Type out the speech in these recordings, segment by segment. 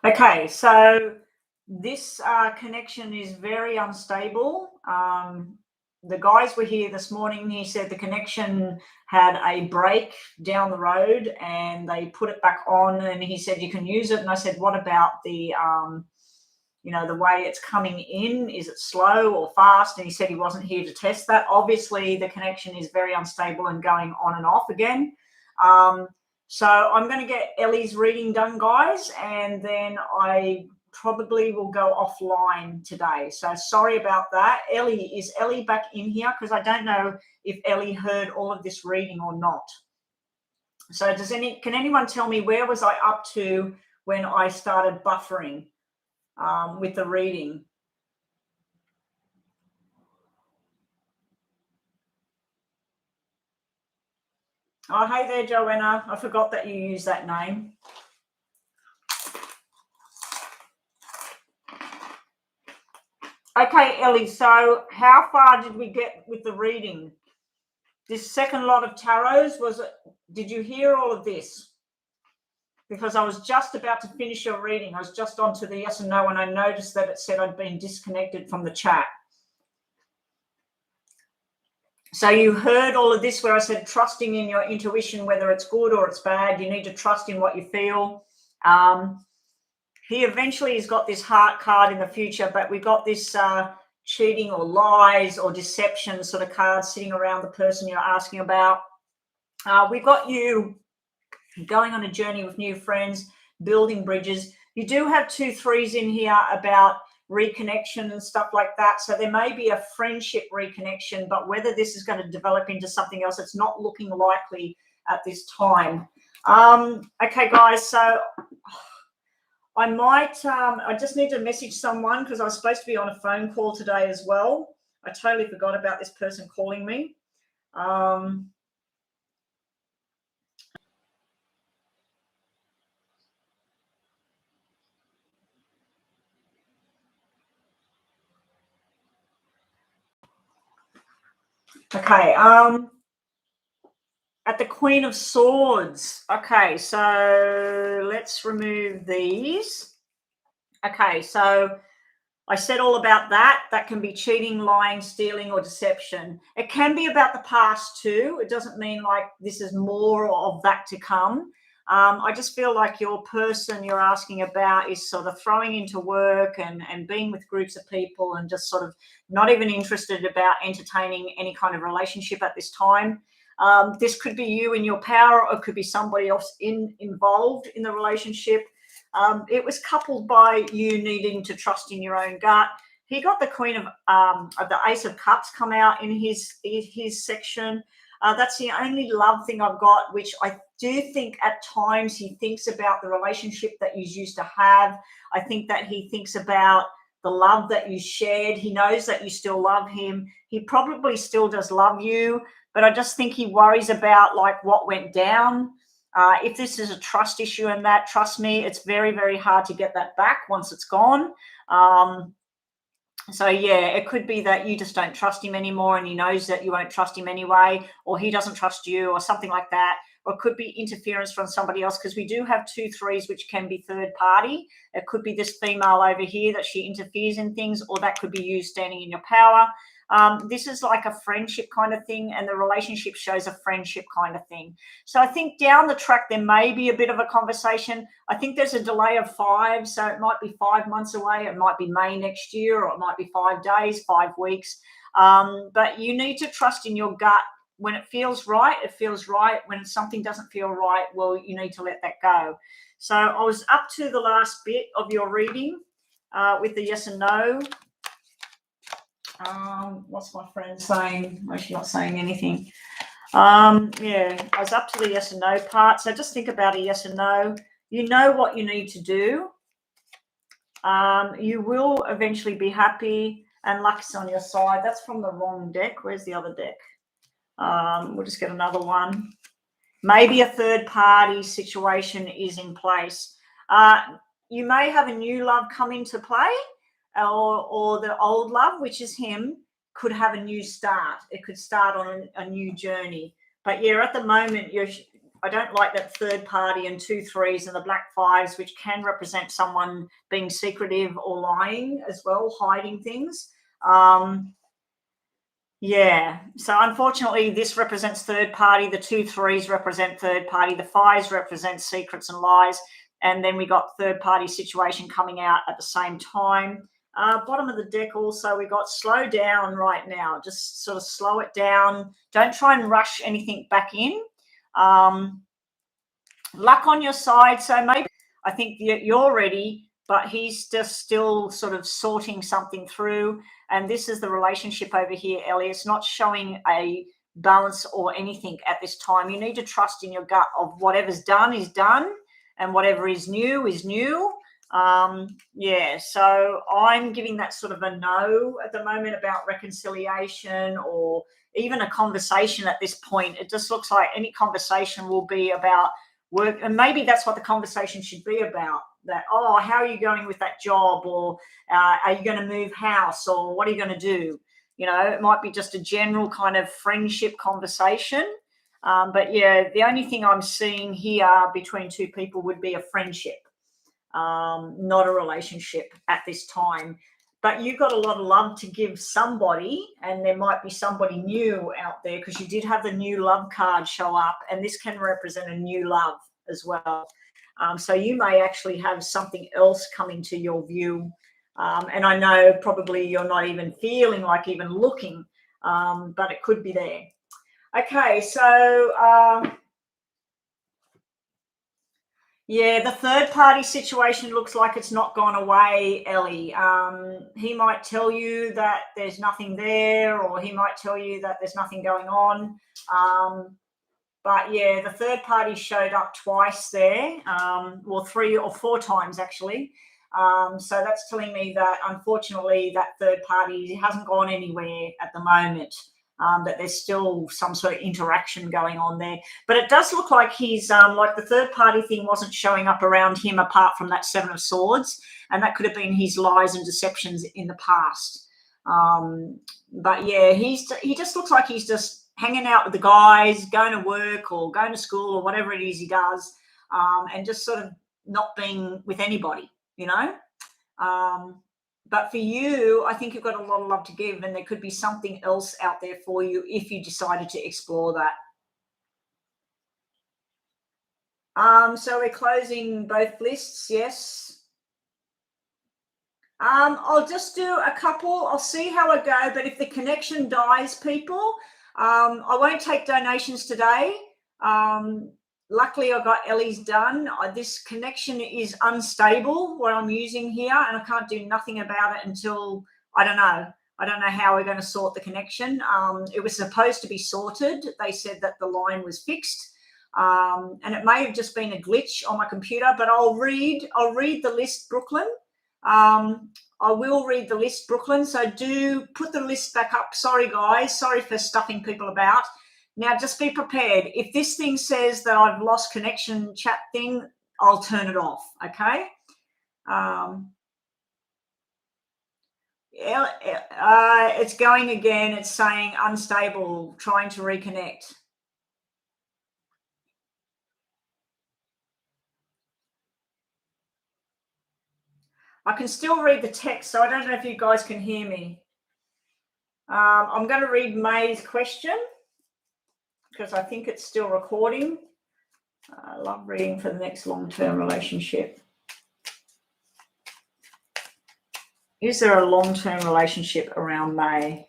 Okay, so this connection is very unstable. The guys were here this morning. He said the connection had a break down the road and they put it back on, and he said you can use it. And I said, what about the the way it's coming in? Is it slow or fast? And he said he wasn't here to test that. Obviously, the connection is very unstable and going on and off again. So I'm going to get Ellie's reading done, guys, and then I probably will go offline today. So sorry about that. Is Ellie back in here? Because I don't know if Ellie heard all of this reading or not. So can anyone tell me where was I up to when I started buffering with the reading? Oh, hey there, Joanna. I forgot that you used that name. Okay, Ellie, so how far did we get with the reading? This second lot of tarots, did you hear all of this? Because I was just about to finish your reading. I was just onto the yes and no, and I noticed that it said I'd been disconnected from the chat. So you heard all of this where I said trusting in your intuition, whether it's good or it's bad. You need to trust in what you feel. He eventually has got this heart card in the future, but we got this cheating or lies or deception sort of cards sitting around the person you're asking about. We've got you going on a journey with new friends, building bridges. You do have 2 3s in here about reconnection and stuff like that. So there may be a friendship reconnection, but whether this is going to develop into something else, it's not looking likely at this time. Okay, guys, so I might, I just need to message someone because I was supposed to be on a phone call today as well. I totally forgot about this person calling me. Okay, at the Queen of Swords. Okay, so let's remove these. Okay, so I said all about that. That can be cheating, lying, stealing, or deception. It can be about the past too. It doesn't mean like this is more of that to come. I just feel like your person you're asking about is sort of throwing into work and being with groups of people and just sort of not even interested about entertaining any kind of relationship at this time. This could be you in your power, or it could be somebody else involved in the relationship. It was coupled by you needing to trust in your own gut. He got the Queen of the Ace of Cups come out in his section. That's the only love thing I've got, which I do think at times he thinks about the relationship that you used to have. I think that he thinks about the love that you shared. He knows that you still love him. He probably still does love you, but I just think he worries about like what went down. If this is a trust issue and that, trust me, it's very, very hard to get that back once it's gone. So yeah, it could be that you just don't trust him anymore and he knows that you won't trust him anyway, or he doesn't trust you or something like that. Or it could be interference from somebody else, because we do have 2 3s, which can be third party. It could be this female over here that she interferes in things, or that could be you standing in your power. This is like a friendship kind of thing, and the relationship shows a friendship kind of thing. So I think down the track, there may be a bit of a conversation. I think there's a delay of 5, so it might be 5 months away. It might be May next year, or it might be 5 days, 5 weeks. But you need to trust in your gut. When it feels right, it feels right. When something doesn't feel right, well, you need to let that go. So I was up to the last bit of your reading with the yes and no. What's my friend saying? Oh, she's not saying anything. Yeah, I was up to the yes and no part. So just think about a yes and no. You know what you need to do. You will eventually be happy, and luck's on your side. That's from the wrong deck. Where's the other deck? We'll just get another one. Maybe a third party situation is in place. You may have a new love come into play, or the old love, which is him, could have a new start. It could start on a new journey. But yeah, at the moment, I don't like that third party and 2 3s and the black 5s, which can represent someone being secretive or lying as well, hiding things. Yeah, so unfortunately, this represents third party. The 2 3s represent third party. The 5s represent secrets and lies. And then we got third party situation coming out at the same time. Bottom of the deck also, we got slow down right now. Just sort of slow it down. Don't try and rush anything back in. Luck on your side. So maybe I think you're ready, but he's just still sort of sorting something through. And this is the relationship over here, Ellie. It's not showing a balance or anything at this time. You need to trust in your gut of whatever's done is done and whatever is new is new. Yeah, so I'm giving that sort of a no at the moment about reconciliation or even a conversation at this point. It just looks like any conversation will be about work, and maybe that's what the conversation should be about. That, oh, how are you going with that job, or are you going to move house, or what are you going to do? You know, it might be just a general kind of friendship conversation. But yeah, the only thing I'm seeing here between two people would be a friendship, not a relationship at this time. But you've got a lot of love to give somebody, and there might be somebody new out there, because you did have the new love card show up, and this can represent a new love as well. So you may actually have something else coming to your view. And I know probably you're not even feeling like even looking, but it could be there. Okay, so yeah, the third party situation looks like it's not gone away, Ellie. He might tell you that there's nothing there, or he might tell you that there's nothing going on. But yeah, the third party showed up twice there, well, 3 or 4 times actually. So that's telling me that unfortunately that third party hasn't gone anywhere at the moment. That there's still some sort of interaction going on there. But it does look like he's like the third party thing wasn't showing up around him apart from that 7 of Swords. And that could have been his lies and deceptions in the past. But yeah, he just looks like he's just hanging out with the guys, going to work or going to school or whatever it is he does, and just sort of not being with anybody, you know. But for you, I think you've got a lot of love to give, and there could be something else out there for you if you decided to explore that. So we're closing both lists, yes. I'll just do a couple. I'll see how I go, but if the connection dies, people, I won't take donations today. Luckily, I got Ellie's done. This connection is unstable, what I'm using here, and I can't do nothing about it until, I don't know how we're going to sort the connection. It was supposed to be sorted. They said that the line was fixed, and it may have just been a glitch on my computer, but I'll read the list, Brooklyn. I will read the list, Brooklyn, so do put the list back up. Sorry, guys. Sorry for stuffing people about. Now, just be prepared. If this thing says that I've lost connection chat thing, I'll turn it off, okay? It's going again. It's saying unstable, trying to reconnect. I can still read the text, so I don't know if you guys can hear me. I'm going to read May's question, because I think it's still recording. I love reading for the next long-term relationship. Is there a long-term relationship around May?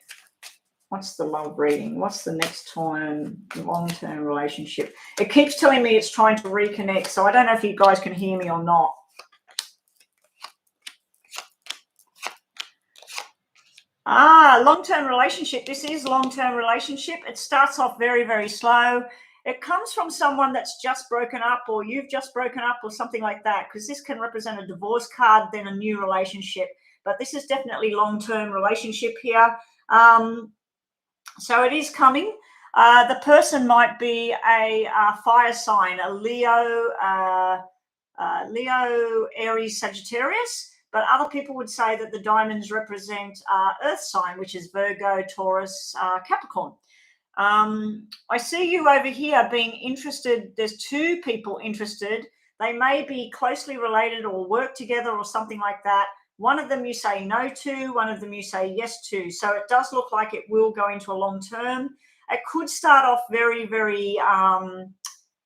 What's the love reading? What's the next time long-term relationship? It keeps telling me it's trying to reconnect, so I don't know if you guys can hear me or not. Long-term relationship. This is long-term relationship. It starts off very, very slow. It comes from someone that's just broken up, or you've just broken up, or something like that, because this can represent a divorce card, then a new relationship. But this is definitely long-term relationship here. So it is coming. The person might be a fire sign, a Leo, Aries, Sagittarius. But other people would say that the diamonds represent earth sign, which is Virgo, Taurus, Capricorn. I see you over here being interested. There's two people interested. They may be closely related or work together or something like that. One of them you say no to, one of them you say yes to. So it does look like it will go into a long term. It could start off very, very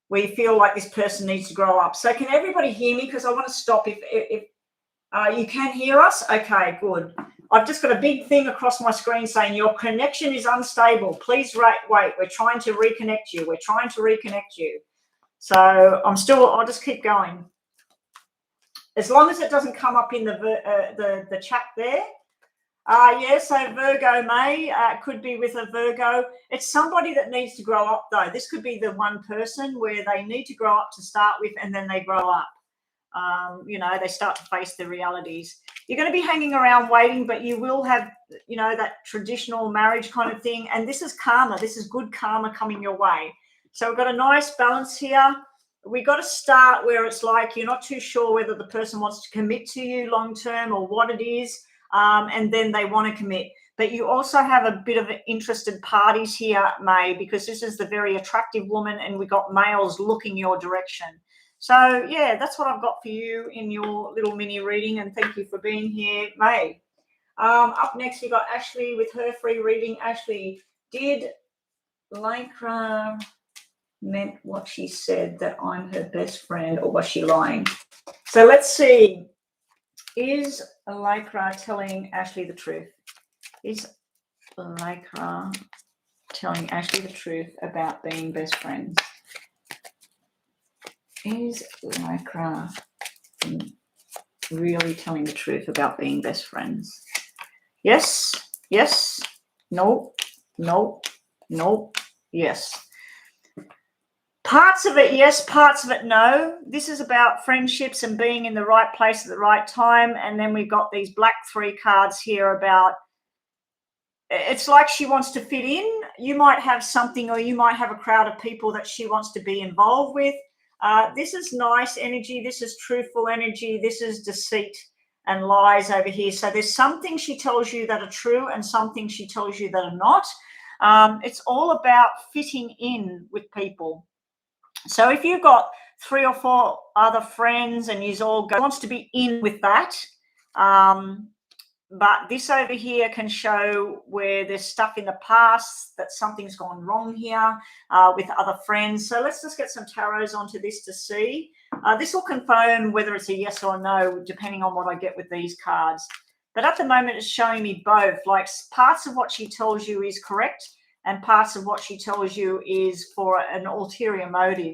where you feel like this person needs to grow up. So can everybody hear me? Because I want to stop if you can hear us. Okay, good. I've just got a big thing across my screen saying your connection is unstable. Please wait. We're trying to reconnect you. We're trying to reconnect you. So I'll just keep going. As long as it doesn't come up in the chat there. So Virgo May could be with a Virgo. It's somebody that needs to grow up, though. This could be the one person where they need to grow up to start with, and then they grow up. They start to face the realities. You're going to be hanging around waiting, but you will have, that traditional marriage kind of thing. And this is karma. This is good karma coming your way. So we've got a nice balance here. We got to start where it's like you're not too sure whether the person wants to commit to you long term or what it is, and then they want to commit. But you also have a bit of interested parties here, May, because this is the very attractive woman, and we got males looking your direction. So, yeah, that's what I've got for you in your little mini reading, and thank you for being here, May. Up next, we got Ashley with her free reading. Ashley, did Lycra meant what she said, that I'm her best friend, or was she lying? So let's see. Is Lycra telling Ashley the truth? Is Lycra telling Ashley the truth about being best friends? Is Lycra really telling the truth about being best friends? Yes, no, yes. Parts of it, yes. Parts of it, no. This is about friendships and being in the right place at the right time. And then we've got these black 3 cards here about, it's like she wants to fit in. You might have something, or you might have a crowd of people that she wants to be involved with. This is nice energy. This is truthful energy. This is deceit and lies over here. So there's some things she tells you that are true and some things she tells you that are not. It's all about fitting in with people. So if you've got 3 or 4 other friends and you all go, wants to be in with that. But this over here can show where there's stuff in the past, that something's gone wrong here with other friends. So let's just get some tarots onto this to see. This will confirm whether it's a yes or no, depending on what I get with these cards. But at the moment, it's showing me both. Like parts of what she tells you is correct, and parts of what she tells you is for an ulterior motive.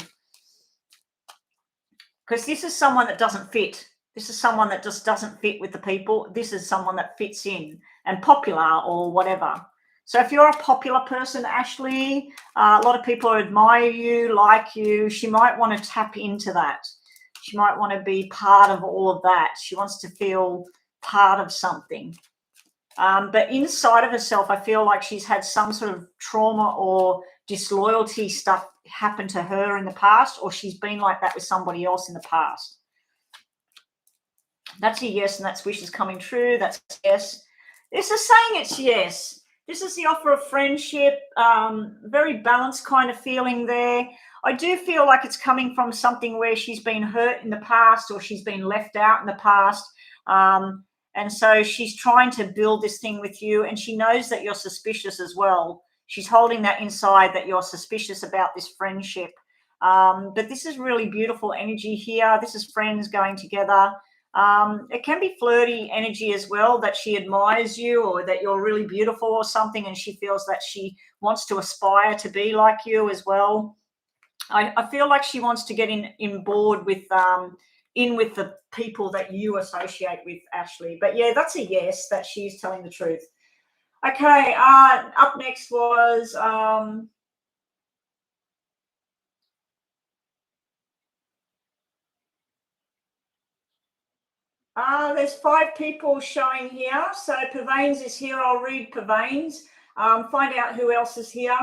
Because this is someone that doesn't fit. This is someone that just doesn't fit with the people. This is someone that fits in and popular or whatever. So if you're a popular person, Ashley, a lot of people admire you, like you. She might want to tap into that. She might want to be part of all of that. She wants to feel part of something. But inside of herself, I feel like she's had some sort of trauma or disloyalty stuff happen to her in the past, or she's been like that with somebody else in the past. That's a yes, and that's wishes coming true. That's yes. This is saying it's yes. This is the offer of friendship, very balanced kind of feeling there. I do feel like it's coming from something where she's been hurt in the past, or she's been left out in the past. And so she's trying to build this thing with you, and she knows that you're suspicious as well. She's holding that inside, that you're suspicious about this friendship. But this is really beautiful energy here. This is friends going together. It can be flirty energy as well, that she admires you, or that you're really beautiful or something, and she feels that she wants to aspire to be like you as well. I feel like she wants to get in board with in with the people that you associate with, Ashley. But yeah, that's a yes, that she's telling the truth. Okay, up next was there's 5 people showing here. So Pavanes is here. I'll read Pavanes. Find out who else is here.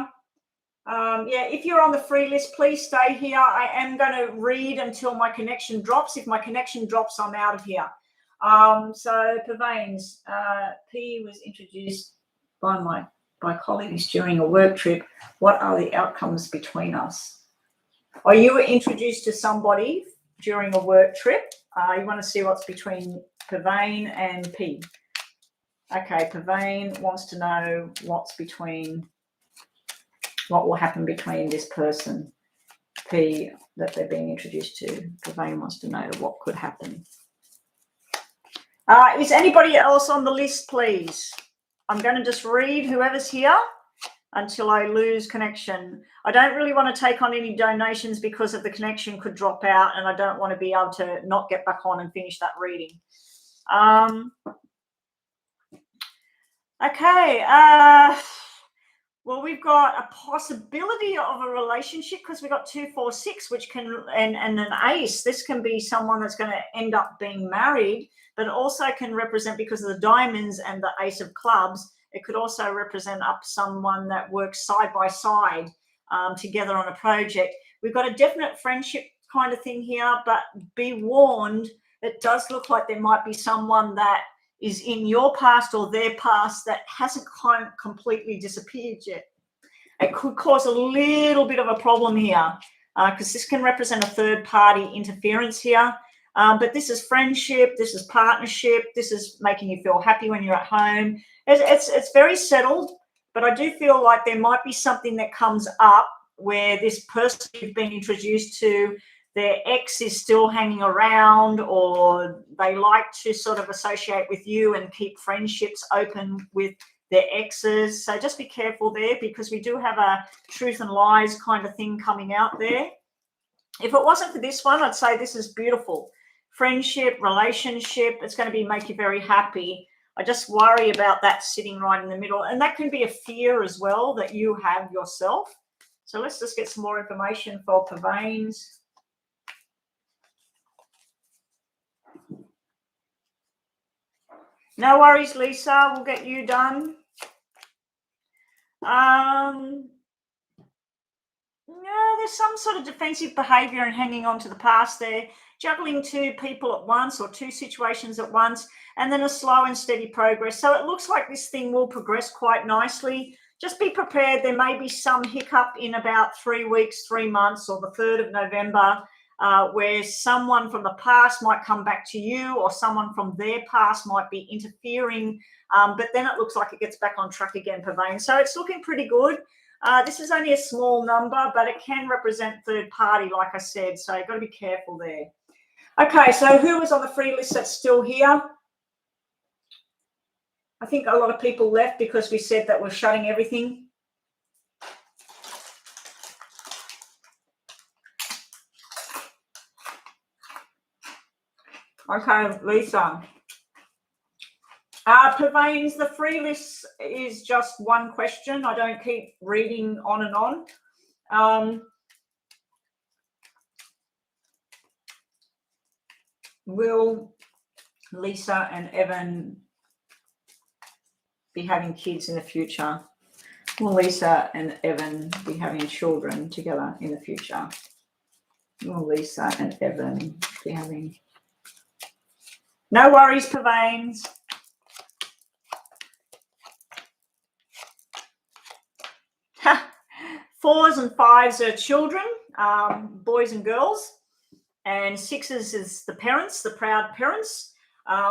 Yeah, if you're on the free list, please stay here. I am going to read until my connection drops. If my connection drops, I'm out of here. So Pavanes, P was introduced by my by colleagues during a work trip. What are the outcomes between us? Or you were introduced to somebody during a work trip. You want to see what's between Pavane and P. Okay, Pavane wants to know what will happen between this person, P, that they're being introduced to. Pavane wants to know what could happen. Is anybody else on the list, please? I'm going to just read whoever's here until I lose connection. I don't really want to take on any donations because of the connection could drop out, and I don't want to be able to not get back on and finish that reading. Okay. Well, we've got a possibility of a relationship because we've got 2, 4, 6, which can, and an ace. This can be someone that's going to end up being married, but it also can represent, because of the diamonds and the ace of clubs, it could also represent up someone that works side by side together on a project. We've got a definite friendship kind of thing here, but be warned, it does look like there might be someone that is in your past or their past that hasn't completely disappeared yet. It could cause a little bit of a problem here because this can represent a third party interference here. But this is friendship, this is partnership, this is making you feel happy when you're at home. It's very settled, but I do feel like there might be something that comes up where this person you've been introduced to, their ex is still hanging around, or they like to sort of associate with you and keep friendships open with their exes. So just be careful there, because we do have a truth and lies kind of thing coming out there. If it wasn't for this one, I'd say this is beautiful. Friendship, relationship, it's going to make you very happy. I just worry about that sitting right in the middle. And that can be a fear as well that you have yourself. So let's just get some more information for Pavanes. No worries, Lisa. We'll get you done. Yeah, there's some sort of defensive behavior and hanging on to the past there, juggling 2 people at once or 2 situations at once, and then a slow and steady progress. So it looks like this thing will progress quite nicely. Just be prepared. There may be some hiccup in about 3 weeks, 3 months, or the 3rd of November, where someone from the past might come back to you, or someone from their past might be interfering. But then it looks like it gets back on track again, Pavane. So it's looking pretty good. This is only a small number, but it can represent third party, like I said. So you've got to be careful there. Okay, so who was on the free list that's still here? I think a lot of people left because we said that we're shutting everything. Okay, Lisa. Pavanes, the free list is just one question. I don't keep reading on and on. Will Lisa and Evan be having kids in the future? Will Lisa and Evan be having children together in the future? Will Lisa and Evan be having... No worries, Pavanes. Fours and fives are children, boys and girls, and sixes is the parents, the proud parents.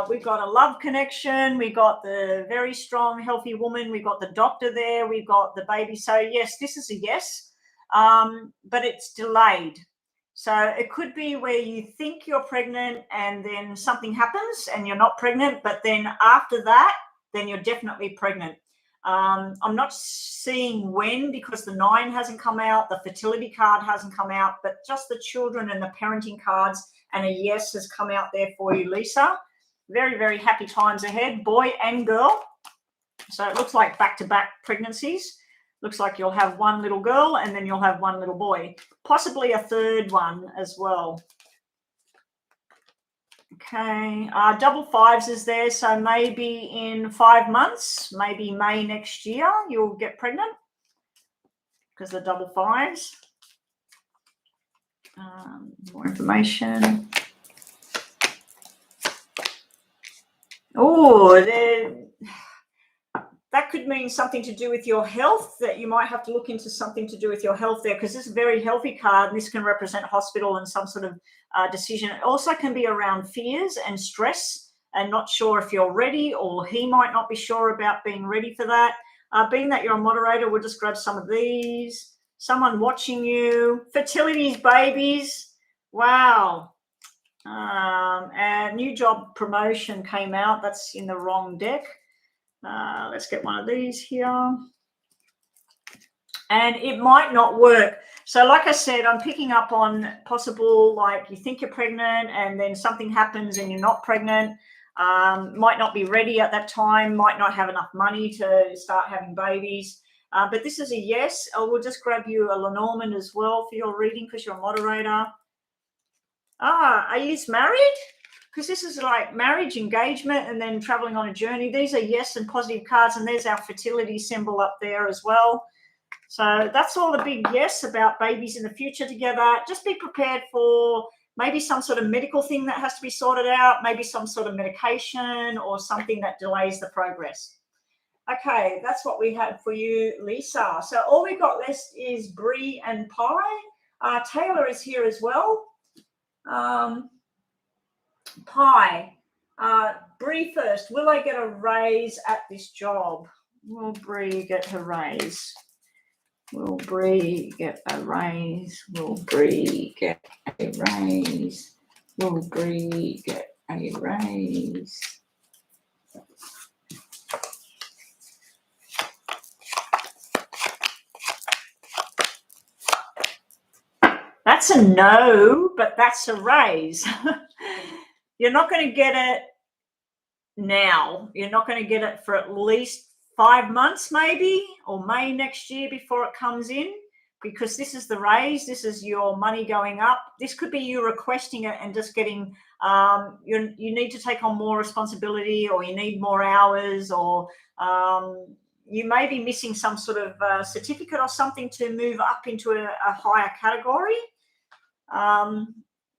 We've got a love connection. We've got the very strong, healthy woman. We've got the doctor there. We've got the baby. So, yes, this is a yes, but it's delayed. So it could be where you think you're pregnant and then something happens and you're not pregnant, but then after that, then you're definitely pregnant. I'm not seeing when, because the 9 hasn't come out, the fertility card hasn't come out, but just the children and the parenting cards, and a yes has come out there for you, Lisa. Very, very happy times ahead, boy and girl. So it looks like back-to-back pregnancies. Looks like you'll have one little girl and then you'll have one little boy, possibly a third one as well. Okay, double fives is there, so maybe in 5 months, maybe May next year, you'll get pregnant because the double fives. More information. Oh, that could mean something to do with your health, that you might have to look into something to do with your health there, because this is a very healthy card, and this can represent hospital and some sort of decision. It also can be around fears and stress and not sure if you're ready, or he might not be sure about being ready for that. Being that you're a moderator, we'll just grab some of these. Someone watching you. Fertilities, babies. Wow. And new job promotion came out. That's in the wrong deck. Let's get one of these here. And it might not work. So like I said, I'm picking up on possible, like you think you're pregnant and then something happens and you're not pregnant. Might not be ready at that time, might not have enough money to start having babies. But this is a yes. I will just grab you a Lenormand as well for your reading because you're a moderator. Are you married? Because this is like marriage, engagement, and then traveling on a journey. These are yes and positive cards, and there's our fertility symbol up there as well. So that's all the big yes about babies in the future together. Just be prepared for maybe some sort of medical thing that has to be sorted out, maybe some sort of medication or something that delays the progress. Okay, that's what we have for you, Lisa. So all we've got left is Bree and Pi. Taylor is here as well. Pi, Bree first. Will I get a raise at this job? Will Bree get her raise? Will Bree get a raise? Will Bree get a raise? Will Bree get a raise? That's a no, but that's a raise. You're not going to get it now. You're not going to get it for at least 5 months maybe, or May next year before it comes in, because this is the raise. This is your money going up. This could be you requesting it and just getting, you need to take on more responsibility, or you need more hours, or you may be missing some sort of certificate or something to move up into a higher category.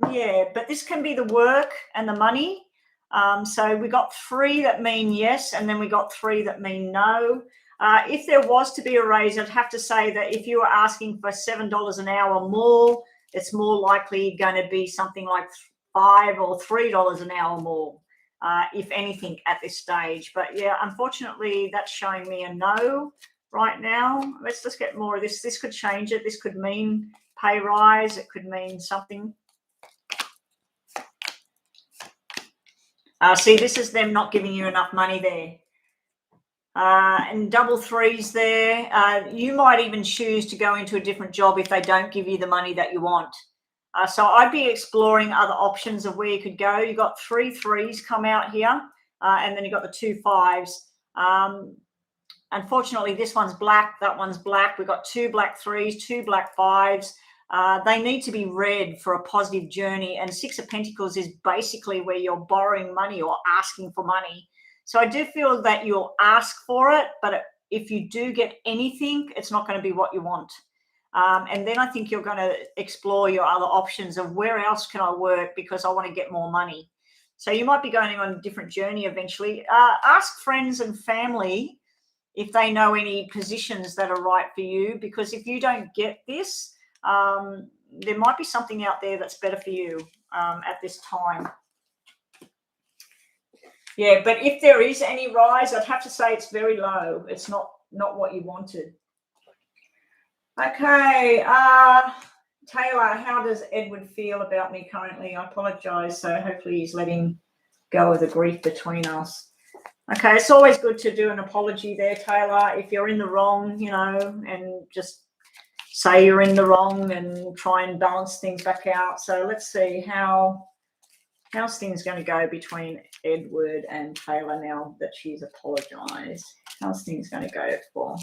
Yeah, but this can be the work and the money. So we got 3 that mean yes, and then we got 3 that mean no. If there was to be a raise, I'd have to say that if you were asking for $7 an hour more, it's more likely going to be something like $5 or $3 an hour more, if anything, at this stage. But yeah, unfortunately, that's showing me a no right now. Let's just get more of this. This could change it. This could mean pay rise. It could mean something. See, this is them not giving you enough money there. And double 3s there. You might even choose to go into a different job if they don't give you the money that you want. So I'd be exploring other options of where you could go. You got 3 3s come out here, and then you got the 2 5s. Unfortunately, this one's black, that one's black. We've got 2 black 3s, 2 black 5s. They need to be read for a positive journey. And 6 of Pentacles is basically where you're borrowing money or asking for money. So I do feel that you'll ask for it, but if you do get anything, it's not going to be what you want. And then I think you're going to explore your other options of where else can I work because I want to get more money. So you might be going on a different journey eventually. Ask friends and family if they know any positions that are right for you, because if you don't get this, there might be something out there that's better for you at this time. Yeah, but if there is any rise, I'd have to say it's very low. It's not what you wanted. Okay, Taylor, how does Edward feel about me currently? I apologize, so hopefully he's letting go of the grief between us. Okay, it's always good to do an apology there, Taylor. If you're in the wrong, and just say you're in the wrong and try and balance things back out. So let's see how's things going to go between Edward and Taylor now that she's apologized. How's things going to go for?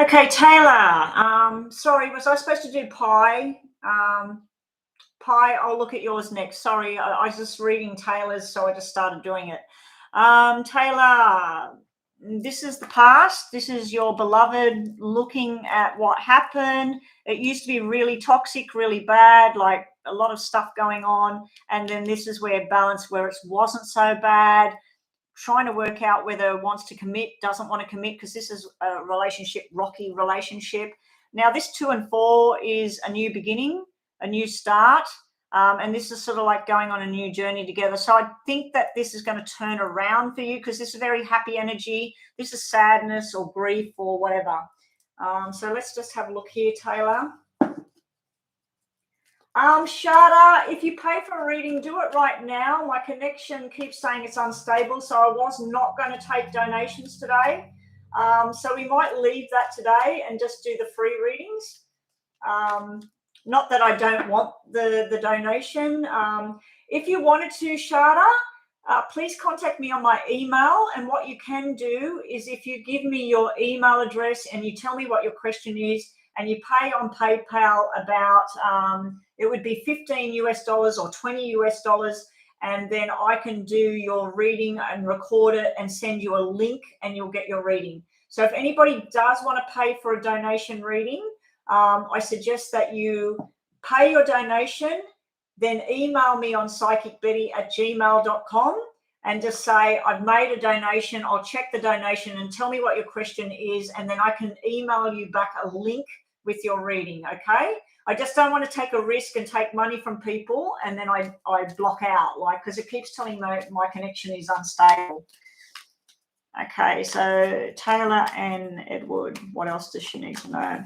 Okay, Taylor. Sorry, was I supposed to do Pi? Pi, I'll look at yours next. Sorry, I was just reading Taylor's, so I just started doing it. Taylor, this is the past. This is your beloved looking at what happened. It used to be really toxic, really bad, like a lot of stuff going on. And then this is where balance, where it wasn't so bad, trying to work out whether it wants to commit, doesn't want to commit, because this is a relationship, rocky relationship. Now, this 2 and 4 is a new beginning, a new start. And this is sort of like going on a new journey together. So I think that this is going to turn around for you, because this is very happy energy. This is sadness or grief or whatever. So let's just have a look here, Taylor. Shada, if you pay for a reading, do it right now. My connection keeps saying it's unstable, so I was not going to take donations today. So we might leave that today and just do the free readings. Not that I don't want the donation. If you wanted to, Shada, please contact me on my email. And what you can do is, if you give me your email address and you tell me what your question is, and you pay on PayPal about, it would be $15 US or $20 US, and then I can do your reading and record it and send you a link, and you'll get your reading. So if anybody does want to pay for a donation reading, I suggest that you pay your donation, then email me on psychicbetty@gmail.com and just say, I've made a donation. I'll check the donation and tell me what your question is, and then I can email you back a link with your reading, okay? I just don't want to take a risk and take money from people and then I block out, like, because it keeps telling me my connection is unstable. Okay, so Taylor and Edward, what else does she need to know?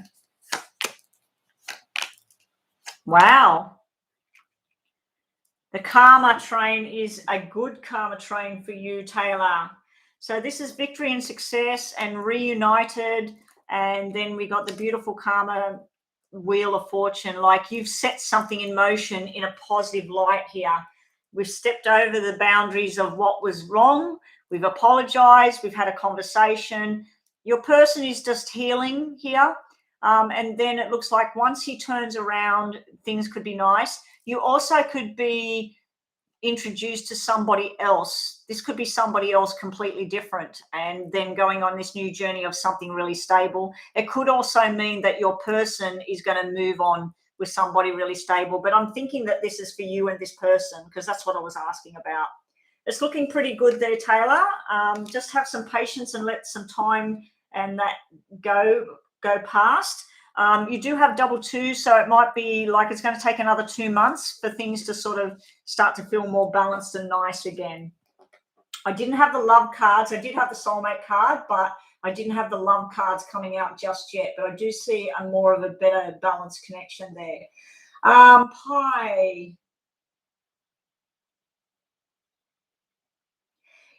Wow. The karma train is a good karma train for you, Taylor. So this is victory and success and reunited. And then we got the beautiful karma wheel of fortune. Like, you've set something in motion in a positive light here. We've stepped over the boundaries of what was wrong. We've apologized. We've had a conversation. Your person is just healing here. And then it looks like once he turns around, things could be nice. You also could be introduced to somebody else. This could be somebody else completely different, and then going on this new journey of something really stable. It could also mean that your person is going to move on with somebody really stable. But I'm thinking that this is for you and this person, because that's what I was asking about. It's looking pretty good there, Taylor. Just have some patience and let some time and that go past. You do have double 2, so it might be like it's going to take another 2 months for things to sort of start to feel more balanced and nice again. I didn't have the love cards. I did have the soulmate card, but I didn't have the love cards coming out just yet. But I do see a more of a better balanced connection there. Pie.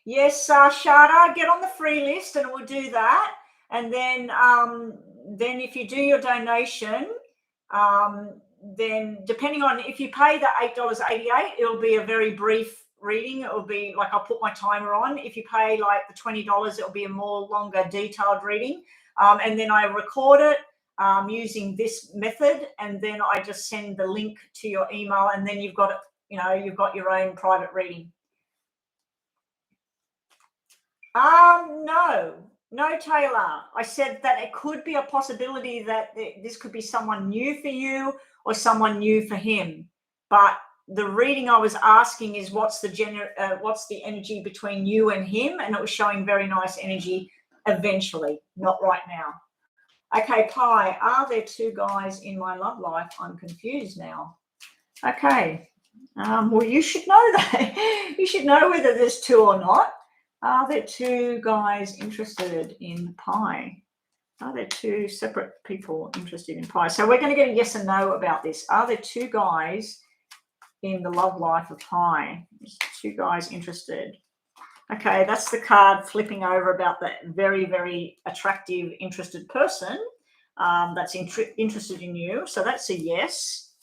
Yes, Shada, get on the free list and we'll do that. And then if you do your donation, then depending on if you pay the $8.88, it'll be a very brief reading. It will be like, I'll put my timer on. If you pay like the $20, it'll be a more longer detailed reading. And then I record it using this method, and then I just send the link to your email, and then you've got it, you've got your own private reading. No, Taylor. I said that it could be a possibility that this could be someone new for you or someone new for him. But the reading I was asking is what's the energy between you and him, and it was showing very nice energy eventually, not right now. Okay, Pi, are there 2 guys in my love life? I'm confused now. Okay. Well, you should know that. You should know whether there's 2 or not. Are there 2 guys interested in Pi? Are there 2 separate people interested in Pi? So we're going to get a yes and no about this. Are there 2 guys in the love life of Pi? There's 2 guys interested. Okay, that's the card flipping over about that very, very attractive, interested person that's interested in you. So that's a yes.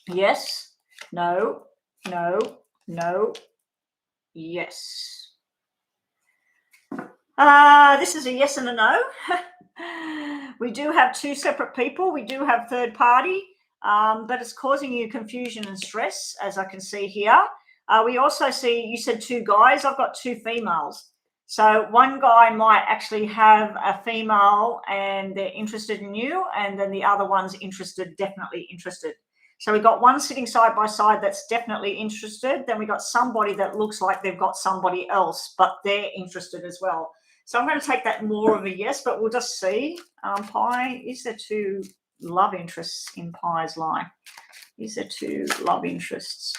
Yes, no, no, no, yes. This is a yes and a no. We do have 2 separate people. We do have third party, but it's causing you confusion and stress, as I can see here. We also see, you said 2 guys. I've got 2 females. So one guy might actually have a female and they're interested in you, and then the other one's interested, definitely interested. So we've got one sitting side by side that's definitely interested. Then we got somebody that looks like they've got somebody else, but they're interested as well. So I'm going to take that more of a yes, but we'll just see. Pi, is there two love interests in Pi's life? Is there two love interests?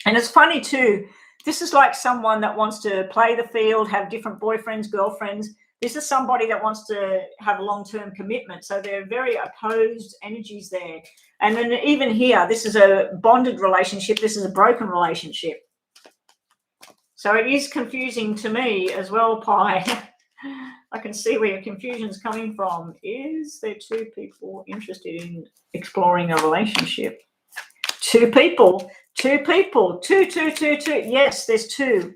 And it's funny too. This is like someone that wants to play the field, have different boyfriends, girlfriends. This is somebody that wants to have a long-term commitment. So they're very opposed energies there. And then even here, this is a bonded relationship. This is a broken relationship. So it is confusing to me as well, Pi. I can see where your confusion's coming from. Is there two people interested in exploring a relationship? Two people. Two. Yes, there's two.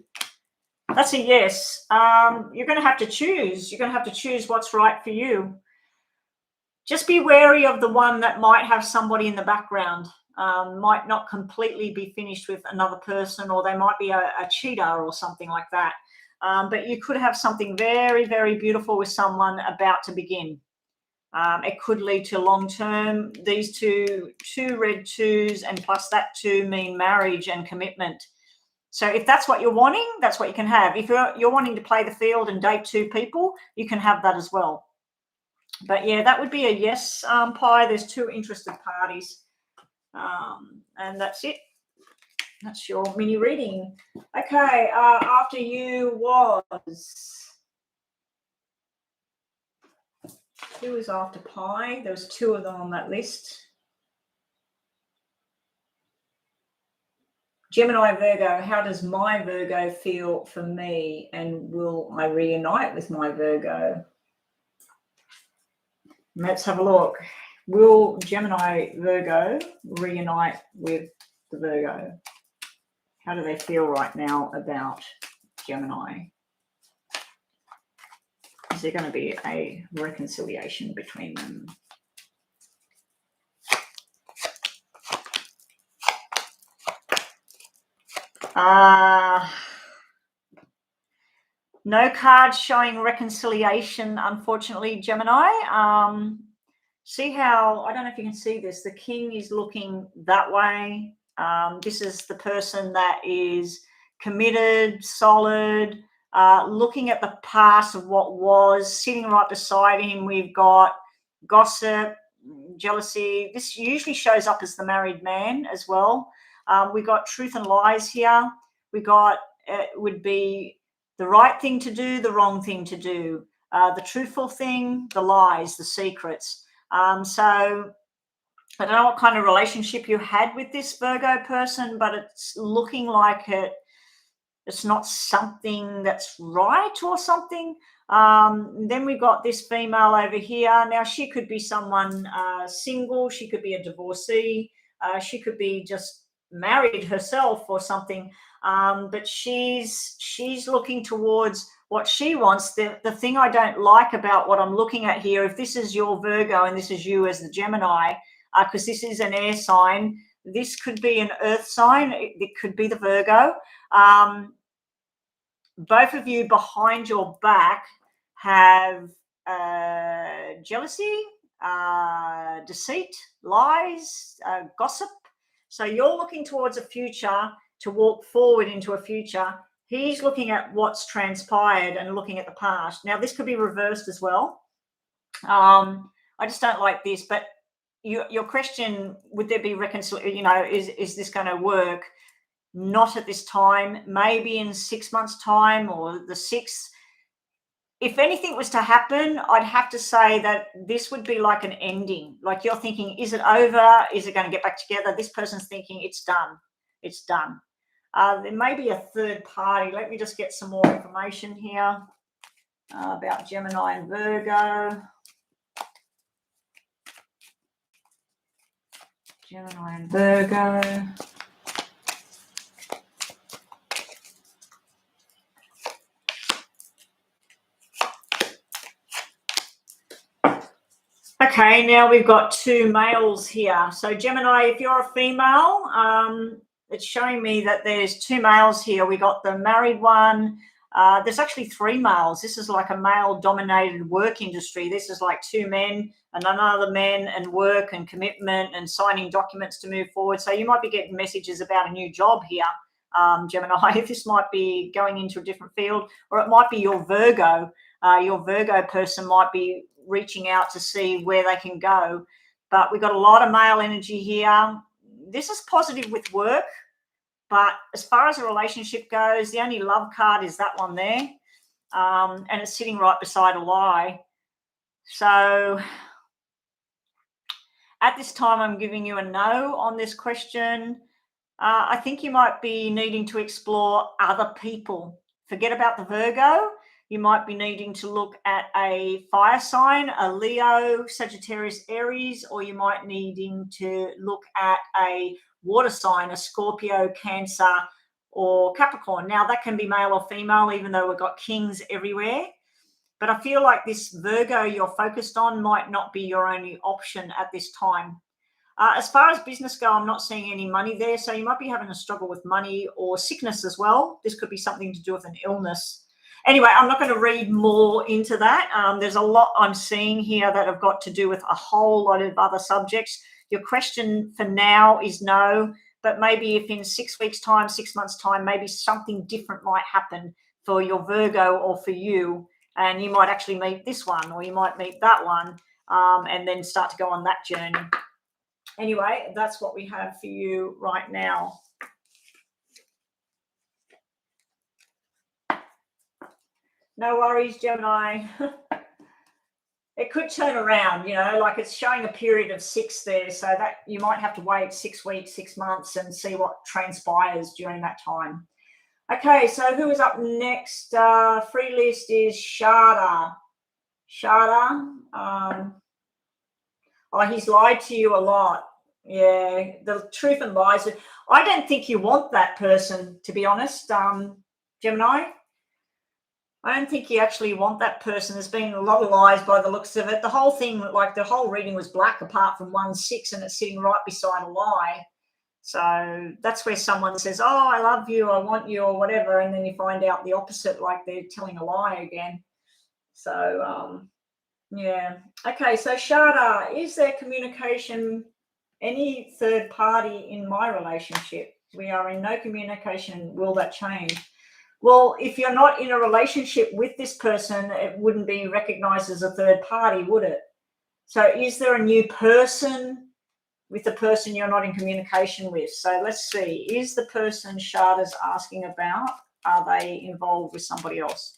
That's a yes. You're going to have to choose. You're going to have to choose what's right for you. Just be wary of the one that might have somebody in the background, might not completely be finished with another person, or they might be a cheater or something like that. But you could have something very, very beautiful with someone about to begin. It could lead to long-term. These two red twos and plus that two mean marriage and commitment. So if that's what you're wanting, that's what you can have. If you're wanting to play the field and date two people, you can have that as well. But yeah, that would be a yes, Pi. There's two interested parties. And that's it. That's your mini reading. Okay, after you was... Who was after Pi? There was two of them on that list. Gemini Virgo, how does my Virgo feel for me? And will I reunite with my Virgo? Let's have a look. Will Gemini Virgo reunite with the Virgo? How do they feel right now about Gemini? Is there going to be a reconciliation between them? No cards showing reconciliation, unfortunately, Gemini. See how, I don't know if you can see this, the king is looking that way. This is the person that is committed, solid, looking at the past of what was. Sitting right beside him, we've got gossip, jealousy. This usually shows up as the married man as well. We got truth and lies here. We got, it would be the right thing to do, the wrong thing to do, the truthful thing, the lies, the secrets. So I don't know what kind of relationship you had with this Virgo person, but it's looking like it's not something that's right or something. Then we got this female over here. Now she could be someone single. She could be a divorcee. She could be just married herself or something. But she's looking towards what she wants. The thing I don't like about what I'm looking at here, if this is your Virgo and this is you as the Gemini, because this is an air sign, this could be an earth sign. It could be the Virgo. Both of you behind your back have jealousy, deceit, lies, gossip. So you're looking towards a future to walk forward into a future. He's looking at what's transpired and looking at the past. Now, this could be reversed as well. I just don't like this. But your question, would there be reconciliation? You know, is this going to work? Not at this time. Maybe in 6 months' time or the 6th. If anything was to happen, I'd have to say that this would be like an ending. Like you're thinking, is it over? Is it going to get back together? This person's thinking it's done. It's done. There may be a third party. Let me just get some more information here about Gemini and Virgo. Gemini and Virgo. Okay, now we've got two males here. So Gemini, if you're a female, it's showing me that there's two males here. We got the married one There's actually 3 males. This is like a male-dominated work industry. This is like 2 men and another man and work and commitment and signing documents to move forward. So you might be getting messages about a new job here, Gemini. This might be going into a different field, or it might be your Virgo. Your Virgo person might be reaching out to see where they can go. But we've got a lot of male energy here. This is positive with work. But as far as a relationship goes, the only love card is that one there. And it's sitting right beside a lie. So at this time, I'm giving you a no on this question. I think you might be needing to explore other people. Forget about the Virgo. You might be needing to look at a fire sign, a Leo, Sagittarius, Aries, or you might needing to look at a water sign, a Scorpio, Cancer, or Capricorn. Now, that can be male or female, even though we've got kings everywhere. But I feel like this Virgo you're focused on might not be your only option at this time. As far as business go, I'm not seeing any money there. So you might be having a struggle with money or sickness as well. This could be something to do with an illness. Anyway, I'm not going to read more into that. There's a lot I'm seeing here that have got to do with a whole lot of other subjects. Your question for now is no, but maybe if in 6 weeks' time, 6 months' time, maybe something different might happen for your Virgo or for you. And you might actually meet this one, or you might meet that one, and then start to go on that journey. Anyway, that's what we have for you right now. No worries, Gemini. It could turn around, like it's showing a period of 6 there. So that you might have to wait 6 weeks, 6 months and see what transpires during that time. Okay, so who is up next? Free list is Shada. Shada. He's lied to you a lot. Yeah, the truth and lies. I don't think you want that person, to be honest, Gemini. I don't think you actually want that person. There's been a lot of lies by the looks of it. The whole thing, like the whole reading was black apart from 1/6 and it's sitting right beside a lie. So that's where someone says, oh, I love you, I want you, or whatever. And then you find out the opposite, like they're telling a lie again. So, yeah. Okay, so Shada, is there communication, any third party in my relationship? We are in no communication. Will that change? Well, if you're not in a relationship with this person, it wouldn't be recognized as a third party, would it? So is there a new person with the person you're not in communication with? So let's see. Is the person Shada's asking about, are they involved with somebody else?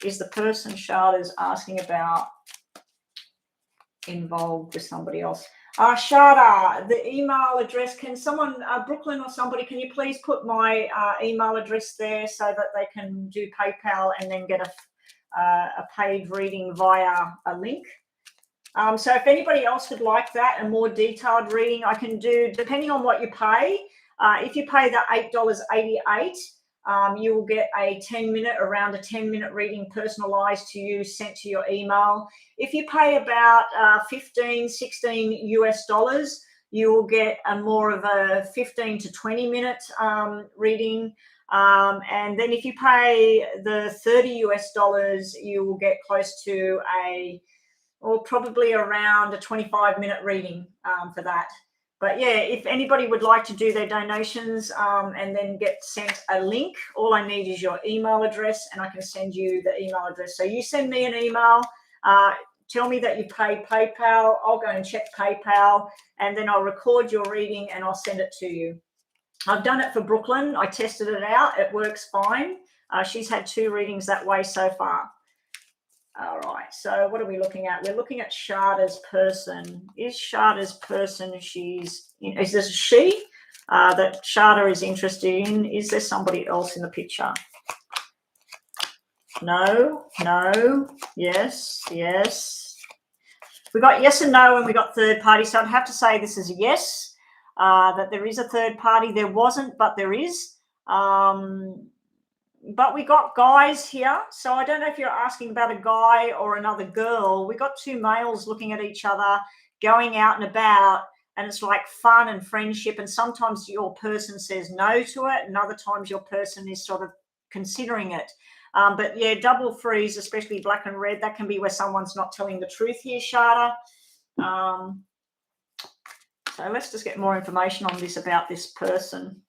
Is the person Shada's asking about involved with somebody else? Shada, the email address, can someone, Brooklyn or somebody, can you please put my email address there so that they can do PayPal and then get a paid reading via a link? So if anybody else would like that, a more detailed reading, I can do, depending on what you pay. If you pay the $8.88, you will get around a 10-minute reading personalized to you, sent to your email. If you pay about $15, $16 US, you will get a more of a 15 to 20 minute reading. And then if you pay the $30 US, you will get close to probably around a 25-minute reading for that. But yeah, if anybody would like to do their donations and then get sent a link, all I need is your email address and I can send you the email address. So you send me an email, tell me that you pay PayPal, I'll go and check PayPal and then I'll record your reading and I'll send it to you. I've done it for Brooklyn. I tested it out. It works fine. She's had 2 readings that way so far. All right, so what are we looking at? We're looking at Shada's person. Is Shada's person, is this a she that Shada is interested in? Is there somebody else in the picture? No, yes. We got yes and no and we got third party. So I'd have to say this is a yes, that there is a third party. There wasn't, but there is. But we got guys here. So I don't know if you're asking about a guy or another girl. We got 2 males looking at each other, going out and about, and it's like fun and friendship. And sometimes your person says no to it, and other times your person is sort of considering it. But yeah, double threes, especially black and red, that can be where someone's not telling the truth here, Shada. So let's just get more information on this about this person.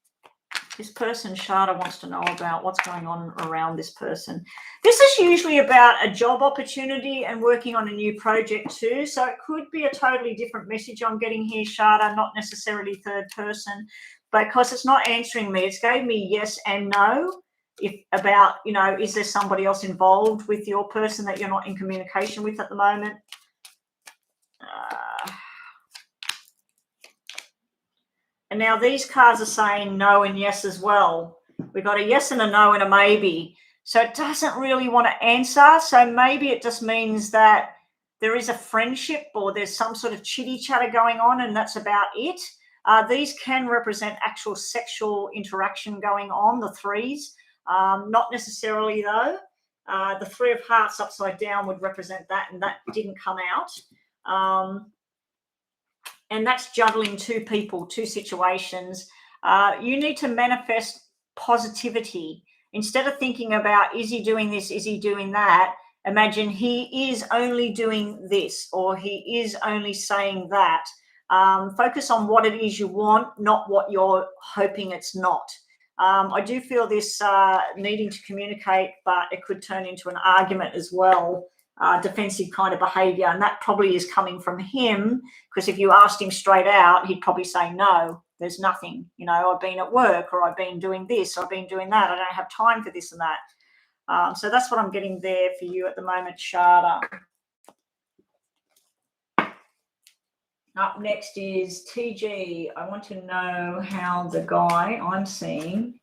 This person, Shada, wants to know about what's going on around this person. This is usually about a job opportunity and working on a new project too. So it could be a totally different message I'm getting here, Shada, not necessarily third person, because it's not answering me. It's gave me yes and no. If about, you know, is there somebody else involved with your person that you're not in communication with at the moment? And now these cards are saying no and yes as well. We've got a yes and a no and a maybe. So it doesn't really want to answer. So maybe it just means that there is a friendship or there's some sort of chitty chatter going on, and that's about it. These can represent actual sexual interaction going on, the threes. Not necessarily though. The Three of Hearts upside down would represent that, and that didn't come out. And that's juggling two people, two situations. You need to manifest positivity. Instead of thinking about, is he doing this, is he doing that? Imagine he is only doing this, or he is only saying that. Focus on what it is you want, not what you're hoping it's not. I do feel this needing to communicate, but it could turn into an argument as well. Defensive kind of behavior, and that probably is coming from him, because if you asked him straight out, he'd probably say no, there's nothing, you know, I've been at work, or I've been doing this, or I've been doing that, I don't have time for this and that. So that's what I'm getting there for you at the moment, Shada. Up next is TG. I want to know how the guy I'm seeing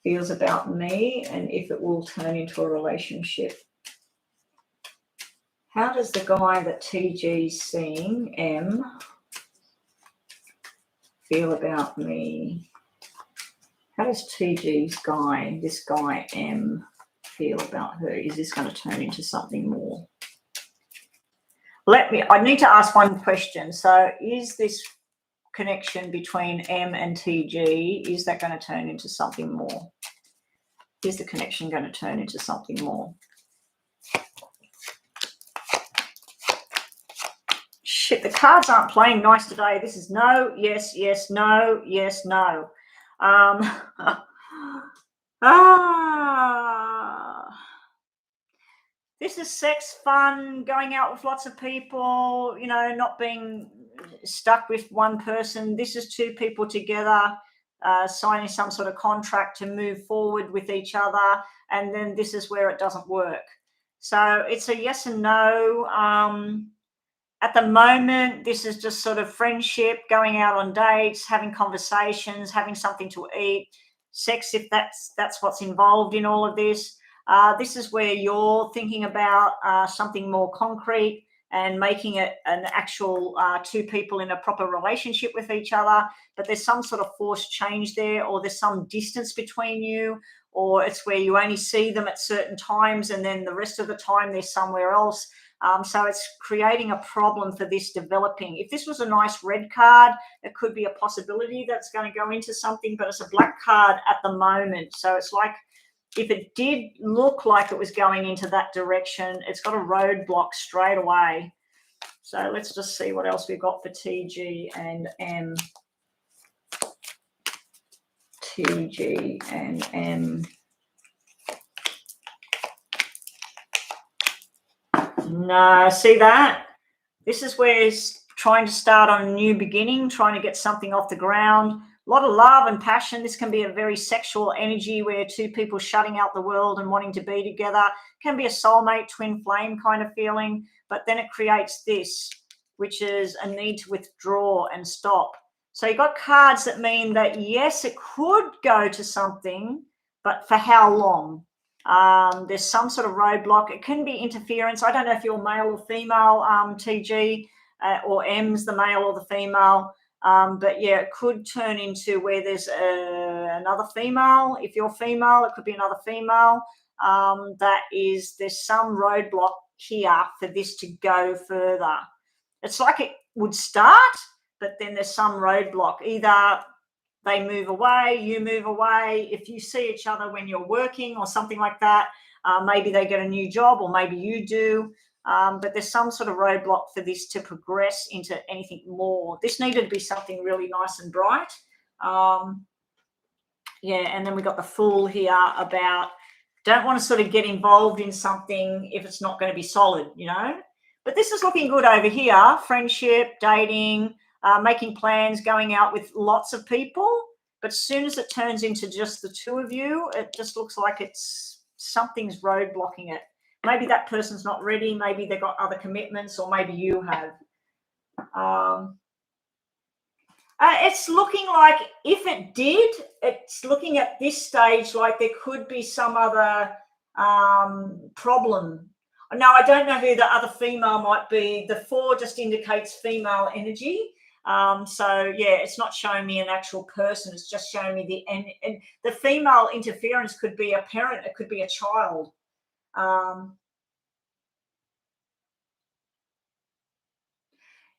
feels about me and if it will turn into a relationship. How does the guy that TG's seeing, M, feel about me? How does TG's guy, this guy M, feel about her? Is this going to turn into something more? I need to ask one question. So is this connection between M and TG, is that going to turn into something more? Is the connection going to turn into something more? Shit, the cards aren't playing nice today. This is no, yes, yes, no, yes, no. This is sex, fun, going out with lots of people, you know, not being stuck with one person. This is two people together, signing some sort of contract to move forward with each other. And then this is where it doesn't work. So it's a yes and no. At the moment, this is just sort of friendship, going out on dates, having conversations, having something to eat, sex, if that's what's involved in all of this. This is where you're thinking about something more concrete and making it an actual two people in a proper relationship with each other. But there's some sort of forced change there, or there's some distance between you, or it's where you only see them at certain times and then the rest of the time they're somewhere else. So it's creating a problem for this developing. If this was a nice red card, it could be a possibility that's going to go into something, but it's a black card at the moment. So it's like, if it did look like it was going into that direction, it's got a roadblock straight away. So let's just see what else we've got for TG and M. TG and M. No, see that? This is where it's trying to start on a new beginning, trying to get something off the ground. A lot of love and passion. This can be a very sexual energy where two people shutting out the world and wanting to be together. Can be a soulmate, twin flame kind of feeling. But then it creates this, which is a need to withdraw and stop. So you've got cards that mean that, yes, it could go to something, but for how long? There's some sort of roadblock. It can be interference. I don't know if you're male or female, TG, or M's the male or the female. But yeah, it could turn into where there's another female. If you're female, it could be another female. There's some roadblock here for this to go further. It's like it would start, but then there's some roadblock. Either they move away, you move away. If you see each other when you're working or something like that, Maybe they get a new job, or maybe you do. But there's some sort of roadblock for this to progress into anything more. This needed to be something really nice and bright. Yeah, and then we got the Fool here about don't want to sort of get involved in something if it's not going to be solid, you know. But this is looking good over here. Friendship, dating, making plans, going out with lots of people. But as soon as it turns into just the two of you, it just looks like it's something's roadblocking it. Maybe that person's not ready. Maybe they've got other commitments, or maybe you have. It's looking like if it did, it's looking at this stage like there could be some other problem. Now, I don't know who the other female might be. The 4 just indicates female energy. So, yeah, it's not showing me an actual person. It's just showing me the female interference could be a parent. It could be a child.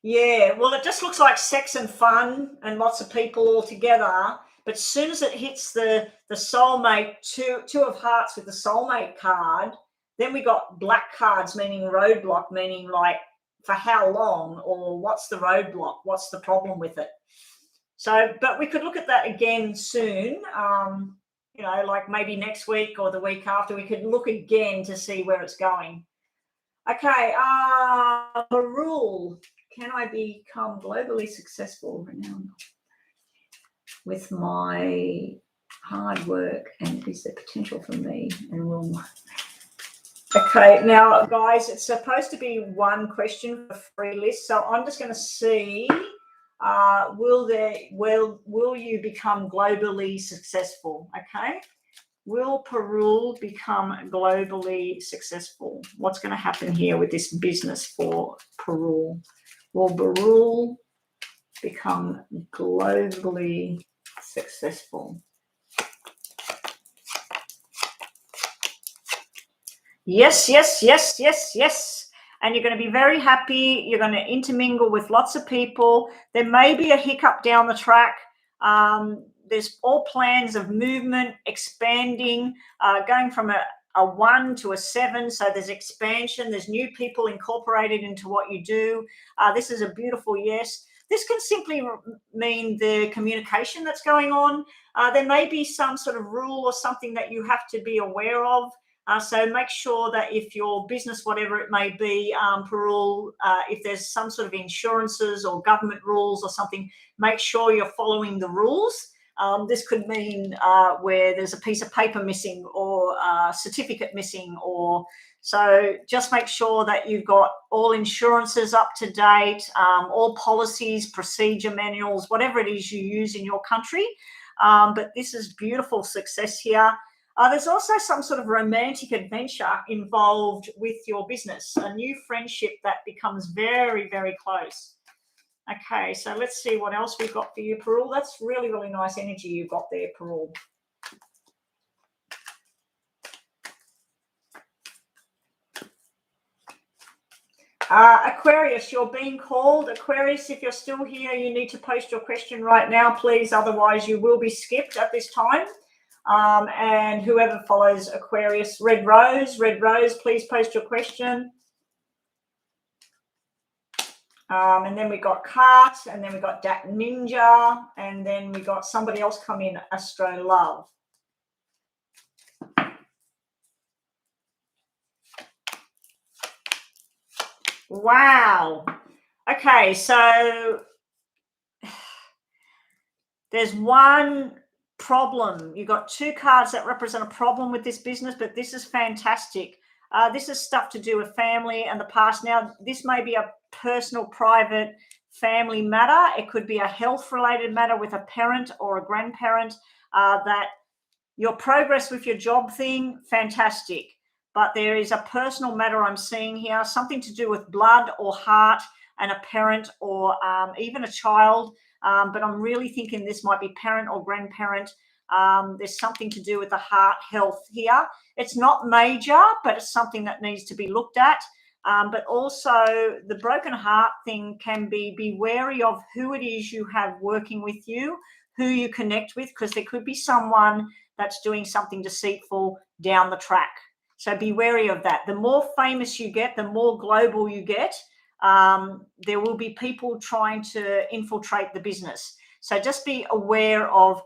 Yeah, well, it just looks like sex and fun and lots of people all together. But as soon as it hits the soulmate, two of hearts with the soulmate card, then we got black cards, meaning roadblock, meaning like for how long, or what's the roadblock, what's the problem with it. So, but we could look at that again soon. You know, like maybe next week or the week after, we could look again to see where it's going. Okay, the rule. Can I become globally successful with my hard work, and is there potential for me and will? Okay, now guys, it's supposed to be one question for free list, so I'm just going to see will you become globally successful? Okay, will Perul become globally successful? What's going to happen here with this business for Perul? Will Perul become globally successful? Yes, yes, yes, yes, yes. And you're going to be very happy. You're going to intermingle with lots of people. There may be a hiccup down the track. There's all plans of movement, expanding, going from a 1 to a 7. So there's expansion. There's new people incorporated into what you do. This is a beautiful yes. This can simply mean the communication that's going on. There may be some sort of rule or something that you have to be aware of. So make sure that if your business, whatever it may be, Perul, if there's some sort of insurances or government rules or something, make sure you're following the rules. This could mean where there's a piece of paper missing, or a certificate missing, or so just make sure that you've got all insurances up to date, all policies, procedure manuals, whatever it is you use in your country. But this is beautiful success here. There's also some sort of romantic adventure involved with your business, a new friendship that becomes very, very close. Okay, so let's see what else we've got for you, Perul. That's really, really nice energy you've got there, Perul. Aquarius, you're being called. Aquarius, if you're still here, you need to post your question right now, please. Otherwise, you will be skipped at this time. And whoever follows Aquarius, Red Rose, please post your question. And then we got Cart, and then we got Dat Ninja, and then we got somebody else come in, Astro Love. Wow. Okay, so there's one problem. You've got 2 cards that represent a problem with this business, but this is fantastic. This is stuff to do with family and the past. Now, this may be a personal, private family matter. It could be a health-related matter with a parent or a grandparent. That your progress with your job thing, fantastic. But there is a personal matter I'm seeing here, something to do with blood or heart and a parent, or even a child. But I'm really thinking this might be parent or grandparent. There's something to do with the heart health here. It's not major, but it's something that needs to be looked at. But also the broken heart thing can be wary of who it is you have working with you, who you connect with, because there could be someone that's doing something deceitful down the track. So be wary of that. The more famous you get, the more global you get, there will be people trying to infiltrate the business. So just be aware of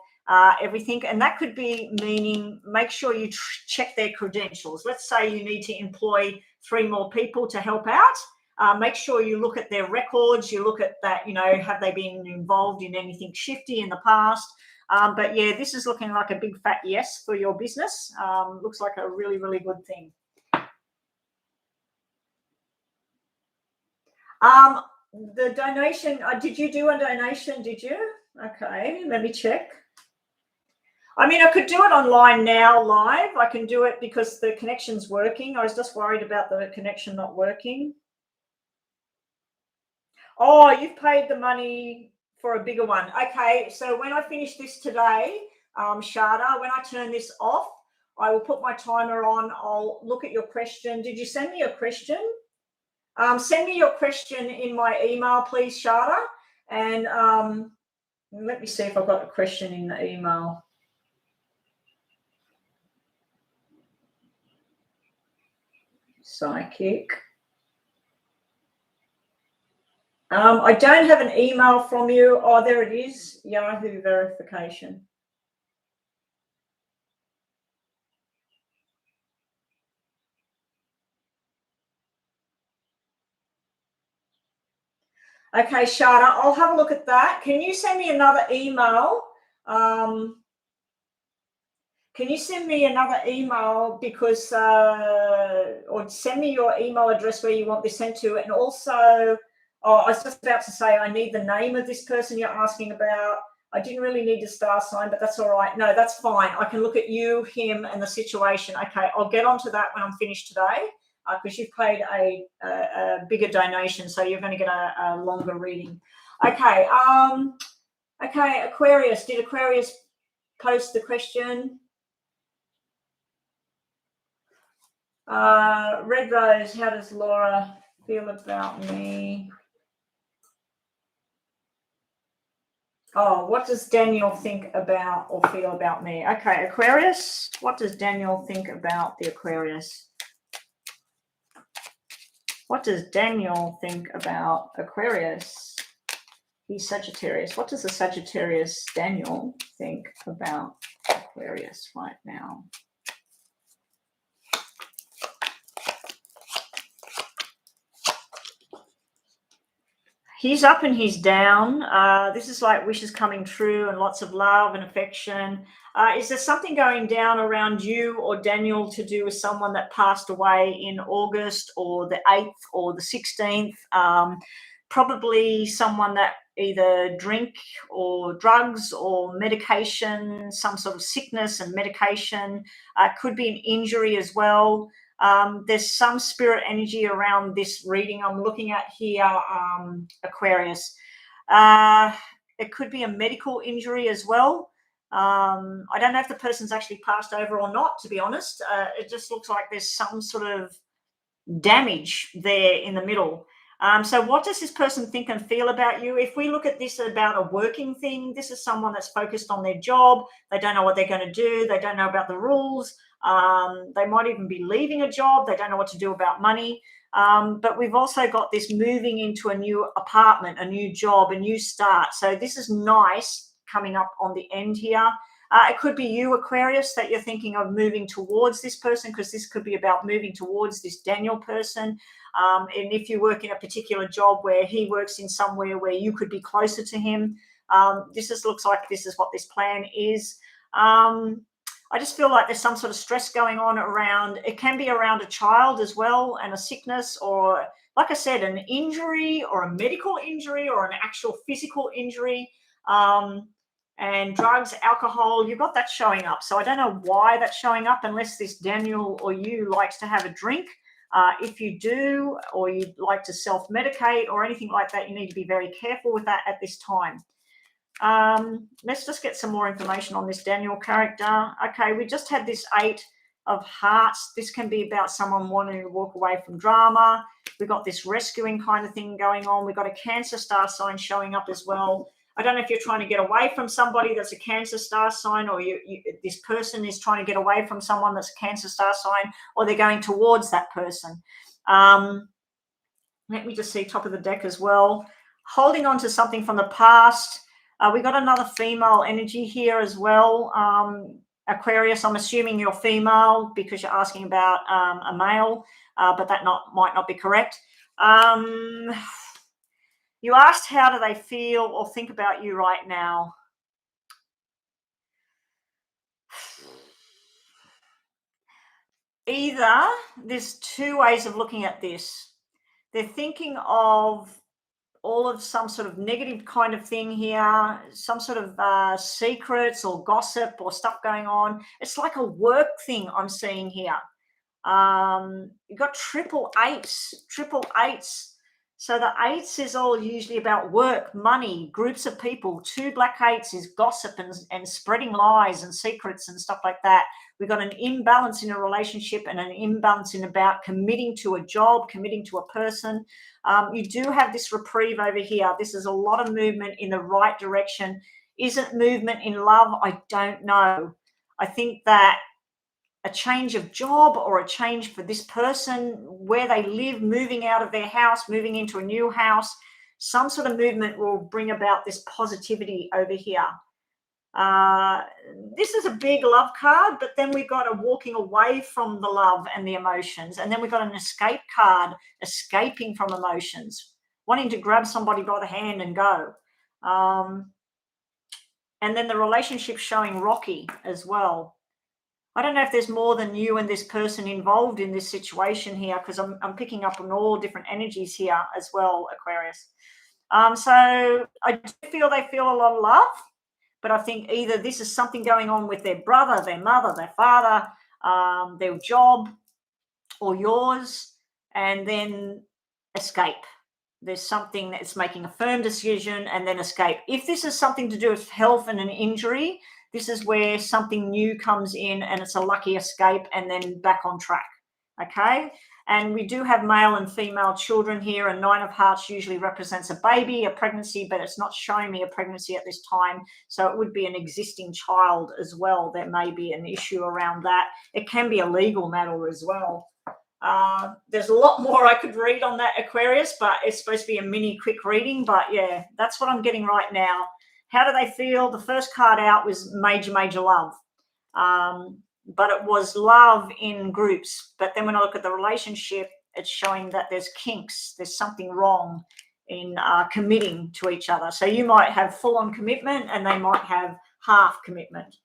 everything. And that could be meaning make sure you check their credentials. Let's say you need to employ 3 more people to help out. Make sure you look at their records. You look at that, have they been involved in anything shifty in the past? But yeah, this is looking like a big fat yes for your business. Looks like a really, really good thing. The donation, did you do a donation? Did you? Okay, let me check. I mean, I could do it online now, live. I can do it because the connection's working. I was just worried about the connection not working. Oh, you've paid the money for a bigger one. Okay, so when I finish this today, Shada, when I turn this off, I will put my timer on. I'll look at your question. Did you send me a question? Send me your question in my email, please, Shada. And let me see if I've got a question in the email. Psychic. I don't have an email from you. Oh, there it is. Yahoo verification. Okay, Shada, I'll have a look at that. Can you send me another email? Can you send me another email because, or send me your email address where you want this sent to? And also, I was just about to say I need the name of this person you're asking about. I didn't really need a star sign, but that's all right. No, that's fine. I can look at you, him, and the situation. Okay, I'll get onto that when I'm finished today because you've paid a bigger donation, so you're going to get a longer reading. Okay, okay, Aquarius. Did Aquarius post the question? Red Rose, how does Laura feel about me? Oh, what does Daniel think about or feel about me? Okay, Aquarius, what does Daniel think about the Aquarius? What does Daniel think about Aquarius? He's Sagittarius. What does the Sagittarius Daniel think about Aquarius right now? He's up and he's down. This is like wishes coming true and lots of love and affection. Is there something going down around you or Daniel to do with someone that passed away in August or the 8th or the 16th? Probably someone that either drink or drugs or medication, some sort of sickness and medication. Could be an injury as well. There's some spirit energy around this reading I'm looking at here, Aquarius. It could be a medical injury as well. I don't know if the person's actually passed over or not, to be honest. It just looks like there's some sort of damage there in the middle. So what does this person think and feel about you? If we look at this about a working thing, this is someone that's focused on their job. They don't know what they're going to do. They don't know about the rules. They might even be leaving a job. They don't know what to do about money. But we've also got this moving into a new apartment, a new job, a new start. So this is nice coming up on the end here. It could be you, Aquarius, that you're thinking of moving towards this person, because this could be about moving towards this Daniel person. And if you work in a particular job where he works in somewhere where you could be closer to him, this just looks like this is what this plan is. I just feel like there's some sort of stress going on around, it can be around a child as well and a sickness, or like I said, an injury or a medical injury or an actual physical injury. And drugs, alcohol, you've got that showing up. So I don't know why that's showing up unless this Daniel or you likes to have a drink. If you do, or you'd like to self-medicate or anything like that, you need to be very careful with that at this time. Let's just get some more information on this Daniel character. Okay, we just had this 8 of Hearts. This can be about someone wanting to walk away from drama. We've got this rescuing kind of thing going on. We've got a Cancer star sign showing up as well. I don't know if you're trying to get away from somebody that's a Cancer star sign, or this person is trying to get away from someone that's a Cancer star sign, or they're going towards that person. Let me just see top of the deck as well. Holding on to something from the past. We got another female energy here as well. Aquarius, I'm assuming you're female because you're asking about a male, but that might not be correct. You asked how do they feel or think about you right now. Either there's two ways of looking at this. They're thinking of all of some sort of negative kind of thing here, some sort of secrets or gossip or stuff going on. It's like a work thing I'm seeing here. You've got triple eights. So the eights is all usually about work, money, groups of people. 2 black eights is gossip and spreading lies and secrets and stuff like that. We've got an imbalance in a relationship and an imbalance in about committing to a job, committing to a person. You do have this reprieve over here. This is a lot of movement in the right direction. Is it movement in love? I don't know. I think that a change of job or a change for this person, where they live, moving out of their house, moving into a new house, some sort of movement will bring about this positivity over here. This is a big love card, but then we've got a walking away from the love and the emotions. And then we've got an escape card, escaping from emotions, wanting to grab somebody by the hand and go. And then the relationship showing rocky as well. I don't know if there's more than you and this person involved in this situation here, because I'm picking up on all different energies here as well, Aquarius. So I do feel they feel a lot of love, but I think either this is something going on with their brother, their mother, their father, their job, or yours, and then escape. There's something that's making a firm decision and then escape. If this is something to do with health and an injury, this is where something new comes in and it's a lucky escape and then back on track, okay? And we do have male and female children here, and 9 of Hearts usually represents a baby, a pregnancy, but it's not showing me a pregnancy at this time. So it would be an existing child as well. There may be an issue around that. It can be a legal matter as well. There's a lot more I could read on that, Aquarius, but it's supposed to be a mini quick reading. But yeah, that's what I'm getting right now. How do they feel? The first card out was major love. But it was love in groups. But then when I look at the relationship, it's showing that there's kinks. There's something wrong in committing to each other. So you might have full-on commitment and they might have half commitment.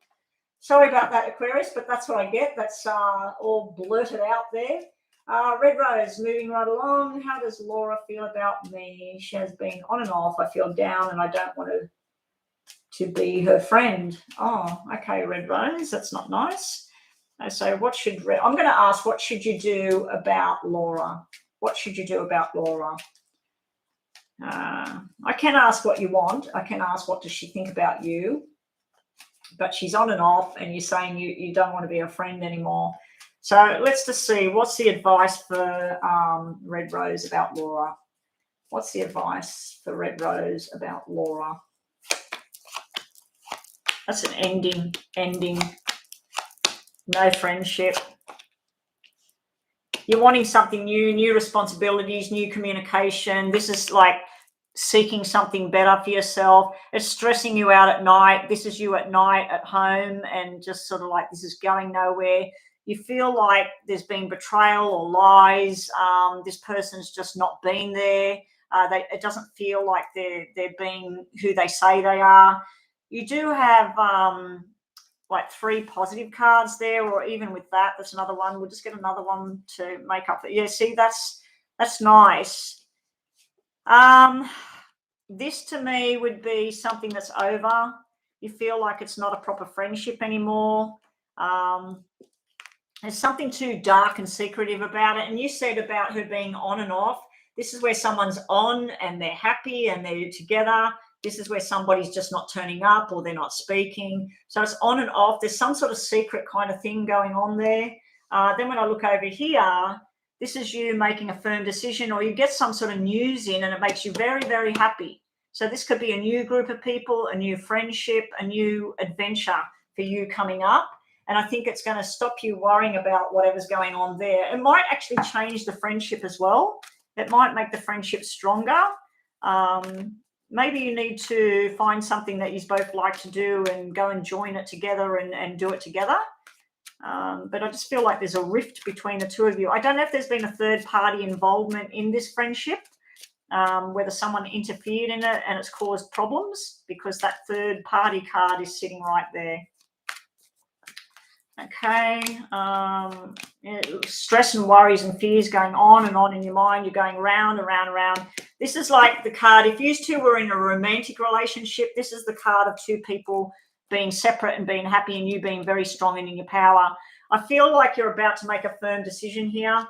Sorry about that, Aquarius, but that's what I get. That's all blurted out there. Red Rose, moving right along. How does Laura feel about me? She has been on and off. I feel down and I don't want to be her friend. Oh, okay, Red Rose, that's not nice. So what should I'm going to ask, what should you do about Laura? What should you do about Laura? I can ask what you want. I can ask what does she think about you? But she's on and off and you're saying you don't want to be a friend anymore. So let's just see, what's the advice for Red Rose about Laura? What's the advice for Red Rose about Laura? That's an ending. No friendship. You're wanting something new responsibilities, new communication. This is like seeking something better for yourself. It's stressing you out at night. This is you at night at home and just sort of like this is going nowhere. You feel like there's been betrayal or lies. This person's just not been there. It doesn't feel like they're being who they say they are. You do have like 3 positive cards there, or even with that, that's another one. We'll just get another one to make up for it. Yeah, see, that's nice. This to me would be something that's over. You feel like it's not a proper friendship anymore. There's something too dark and secretive about it. And you said about her being on and off. This is where someone's on and they're happy and they're together. This is where somebody's just not turning up or they're not speaking. So it's on and off. There's some sort of secret kind of thing going on there. Then when I look over here, this is you making a firm decision, or you get some sort of news in and it makes you very, very happy. So this could be a new group of people, a new friendship, a new adventure for you coming up. And I think it's going to stop you worrying about whatever's going on there. It might actually change the friendship as well. It might make the friendship stronger. Maybe you need to find something that you both like to do and go and join it together and do it together. But I just feel like there's a rift between the two of you. I don't know if there's been a third party involvement in this friendship, whether someone interfered in it and it's caused problems, because that third party card is sitting right there. Okay, stress and worries and fears going on and on in your mind. You're going round and round and round. This is like the card, if you two were in a romantic relationship, this is the card of two people being separate and being happy and you being very strong and in your power. I feel like you're about to make a firm decision here.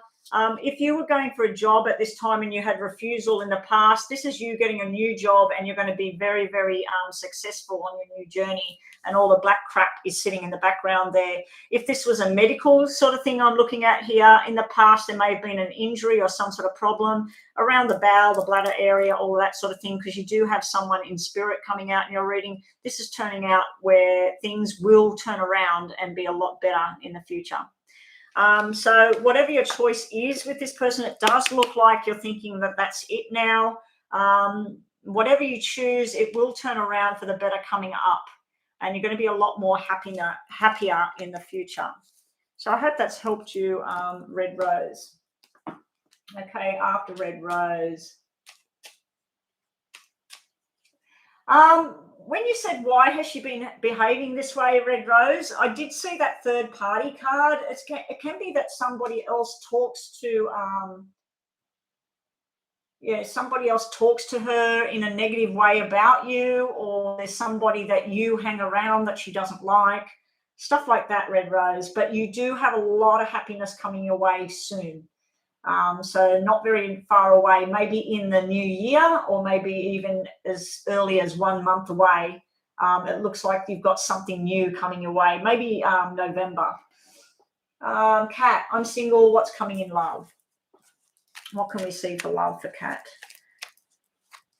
If you were going for a job at this time and you had refusal in the past, this is you getting a new job and you're going to be very, very successful on your new journey, and all the black crap is sitting in the background there. If this was a medical sort of thing I'm looking at here, in the past there may have been an injury or some sort of problem around the bowel, the bladder area, all that sort of thing, because you do have someone in spirit coming out in your reading. This is turning out where things will turn around and be a lot better in the future. So whatever your choice is with this person, it does look like you're thinking that that's it now. Whatever you choose, it will turn around for the better coming up, and you're going to be a lot more happier in the future. So I hope that's helped you, Red Rose. Okay, after Red Rose. When you said, why has she been behaving this way, Red Rose, I did see that third party card. It can be that somebody else talks to, somebody else talks to her in a negative way about you, or there's somebody that you hang around that she doesn't like, stuff like that, Red Rose. But you do have a lot of happiness coming your way soon. So not very far away, maybe in the new year, or maybe even as early as 1 month away. It looks like you've got something new coming your way, maybe November. Kat, I'm single. What's coming in love? What can we see for love for Kat?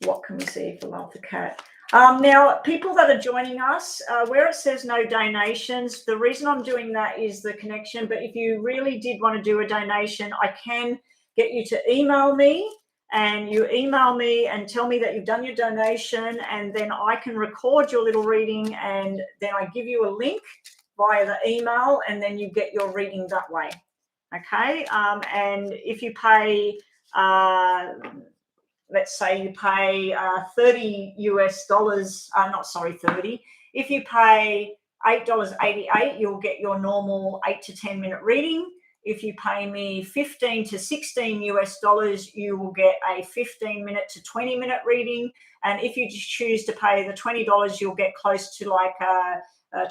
What can we see for love for Kat? Now, people that are joining us, where it says no donations, the reason I'm doing that is the connection. But if you really did want to do a donation, I can get you to email me, and you email me and tell me that you've done your donation, and then I can record your little reading, and then I give you a link via the email, and then you get your reading that way. Okay, and if you pay, let's say you pay $30 US, 30. If you pay $8.88, you'll get your normal 8 to 10 minute reading. If you pay me $15 to $16 US, you will get a 15 minute to 20 minute reading. And if you just choose to pay the $20, you'll get close to like a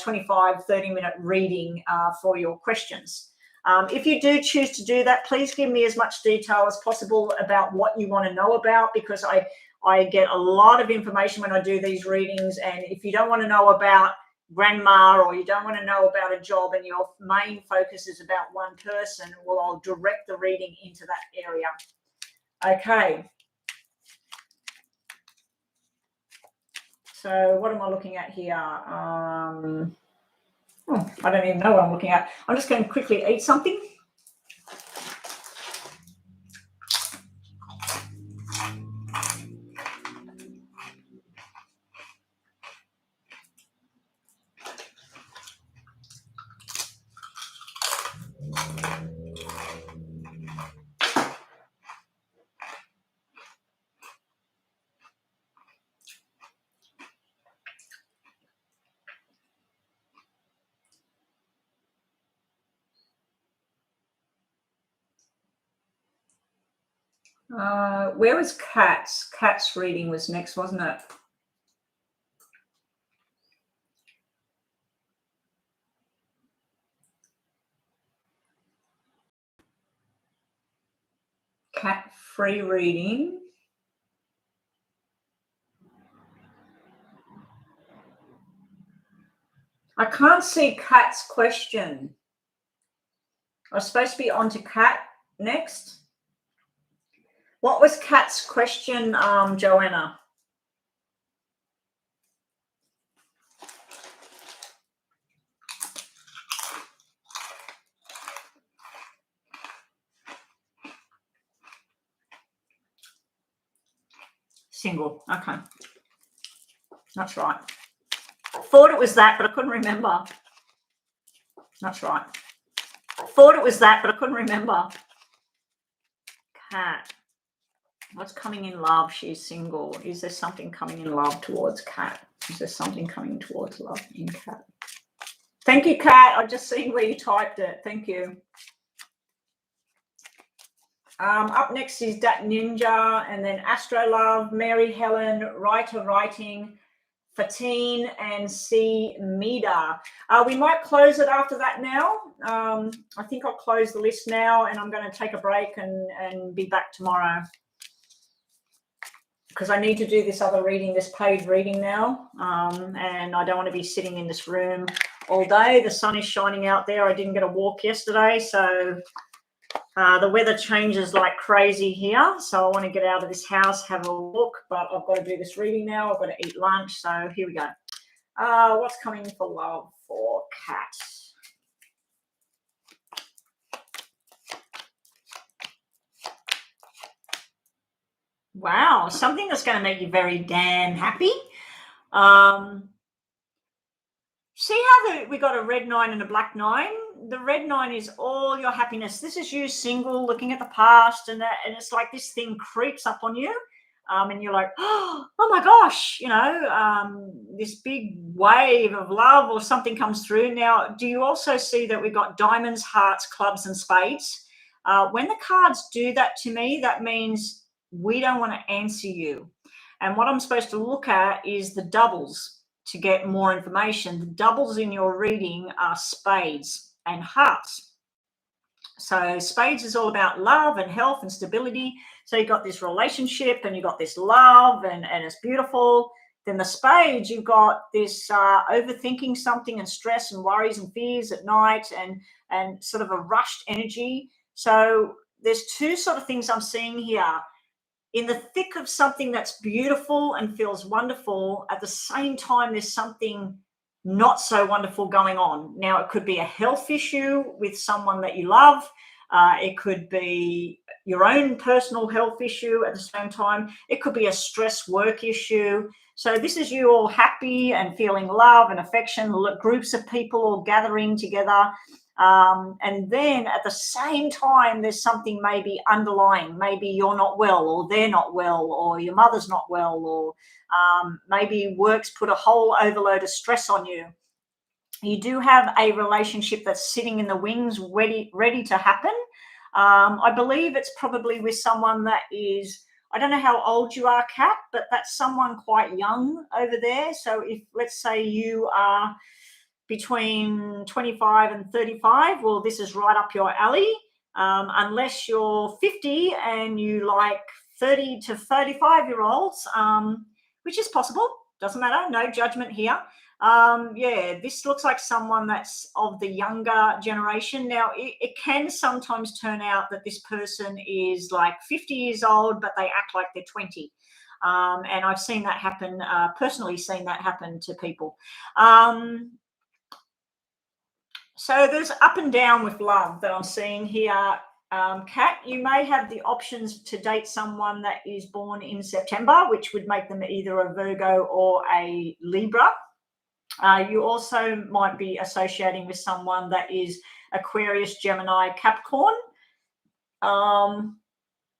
25, 30 minute reading for your questions. If you do choose to do that, please give me as much detail as possible about what you want to know about, because I get a lot of information when I do these readings. And if you don't want to know about grandma, or you don't want to know about a job, and your main focus is about one person, well, I'll direct the reading into that area. Okay. So what am I looking at here? I don't even know what I'm looking at. I'm just going to quickly eat something. Where was Kat's? Kat's reading was next, wasn't it? Cat free reading. I can't see Kat's question. I was supposed to be on to Kat next. What was Kat's question, Joanna? Single. Okay. That's right. I thought it was that, but I couldn't remember. That's right. I thought it was that, but I couldn't remember. Cat. What's coming in love? She's single. Is there something coming in love towards Cat? Is there something coming towards love in Cat? Thank you, Cat. I've just seen where you typed it. Thank you. Up next is Dat Ninja, and then Astro Love, Mary Helen, Writer Writing, Fatine, and C. Mida. We might close it after that now. I think I'll close the list now, and I'm going to take a break and be back tomorrow, because I need to do this other reading, this paid reading now, and I don't want to be sitting in this room all day. The sun is shining out there. I didn't get a walk yesterday, so the weather changes like crazy here, so I want to get out of this house, have a walk, but I've got to do this reading now. I've got to eat lunch, so here we go. What's coming for love for Cat? Wow, something that's going to make you very damn happy. See how we got a red 9 and a black 9? The red 9 is all your happiness. This is you single, looking at the past, and it's like this thing creeps up on you, and you're like, oh my gosh, you know, this big wave of love or something comes through. Now, do you also see that we've got diamonds, hearts, clubs, and spades? When the cards do that to me, that means we don't want to answer you. And what I'm supposed to look at is the doubles to get more information. The doubles in your reading are spades and hearts. So spades is all about love and health and stability. So you got this relationship and you got this love and it's beautiful. Then the spades, you've got this overthinking something and stress and worries and fears at night and sort of a rushed energy. So there's two sort of things I'm seeing here. In the thick of something that's beautiful and feels wonderful, at the same time, there's something not so wonderful going on. Now, it could be a health issue with someone that you love. It could be your own personal health issue at the same time. It could be a stress work issue. So this is you all happy and feeling love and affection, groups of people all gathering together. And then at the same time, there's something maybe underlying. Maybe you're not well, or they're not well, or your mother's not well, or maybe work's put a whole overload of stress on you. You do have a relationship that's sitting in the wings, ready to happen. I believe it's probably with someone that is, I don't know how old you are, Kat, but that's someone quite young over there. So if, let's say, you are between 25 and 35, well, this is right up your alley. Unless you're 50 and you like 30 to 35-year-olds, which is possible, doesn't matter, no judgment here. Yeah, this looks like someone that's of the younger generation. Now, it can sometimes turn out that this person is like 50 years old, but they act like they're 20. And I've seen that happen, personally seen that happen to people. So there's up and down with love that I'm seeing here. Kat, you may have the options to date someone that is born in September, which would make them either a Virgo or a Libra. You also might be associating with someone that is Aquarius, Gemini, Capricorn.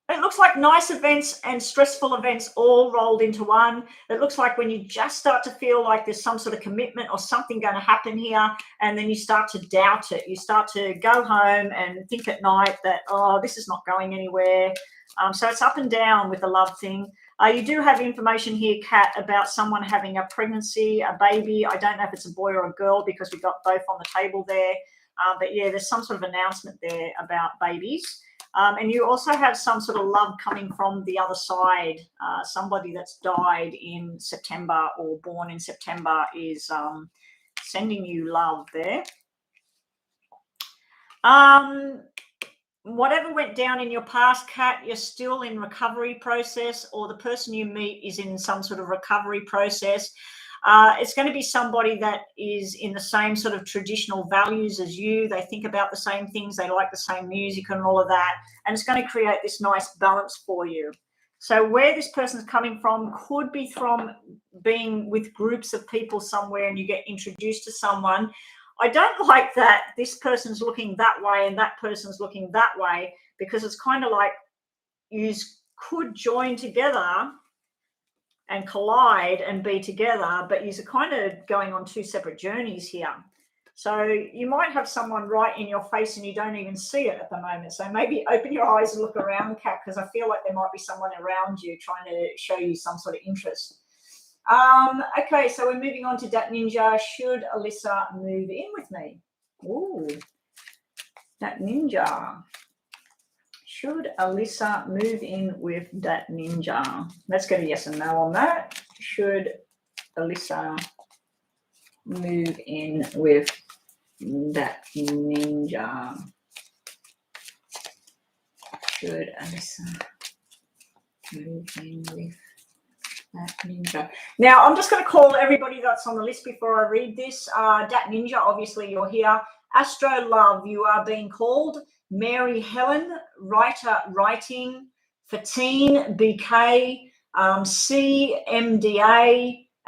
It looks like nice events and stressful events all rolled into one. It looks like when you just start to feel like there's some sort of commitment or something going to happen here, and then you start to doubt it. You start to go home and think at night that, oh, this is not going anywhere. So it's up and down with the love thing. You do have information here, Kat, about someone having a pregnancy, a baby. I don't know if it's a boy or a girl because we've got both on the table there. But yeah, there's some sort of announcement there about babies. And you also have some sort of love coming from the other side. Somebody that's died in September or born in September is sending you love there. Whatever went down in your past, Kat, you're still in recovery process, or the person you meet is in some sort of recovery process. It's going to be somebody that is in the same sort of traditional values as you. They think about the same things. They like the same music and all of that. And it's going to create this nice balance for you. So where this person's coming from could be from being with groups of people somewhere and you get introduced to someone. I don't like that this person's looking that way and that person's looking that way, because it's kind of like you could join together and collide and be together, but you're kind of going on two separate journeys here. So you might have someone right in your face and you don't even see it at the moment. So maybe open your eyes and look around, Kat, because I feel like there might be someone around you trying to show you some sort of interest. Okay, so we're moving on to Dat Ninja. Should Alyssa move in with me? Ooh, Dat Ninja. Should Alyssa move in with Dat Ninja? Let's get a yes and no on that. Should Alyssa move in with Dat Ninja? Should Alyssa move in with Dat Ninja? Now, I'm just going to call everybody that's on the list before I read this. Dat Ninja, obviously you're here. Astro Love, you are being called. Mary Helen, writing. Fatine, BK, CMDA,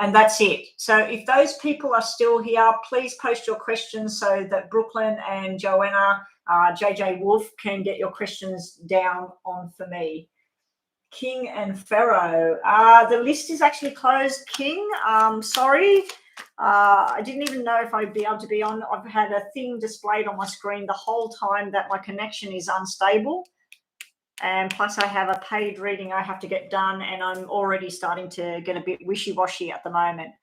and that's it. So if those people are still here, please post your questions so that Brooklyn and Joanna, JJ Wolf, can get your questions down on for me. King and Pharaoh. The list is actually closed, King. Sorry. I didn't even know if I'd be able to be on. I've had a thing displayed on my screen the whole time that my connection is unstable. And plus I have a paid reading I have to get done, and I'm already starting to get a bit wishy-washy at the moment.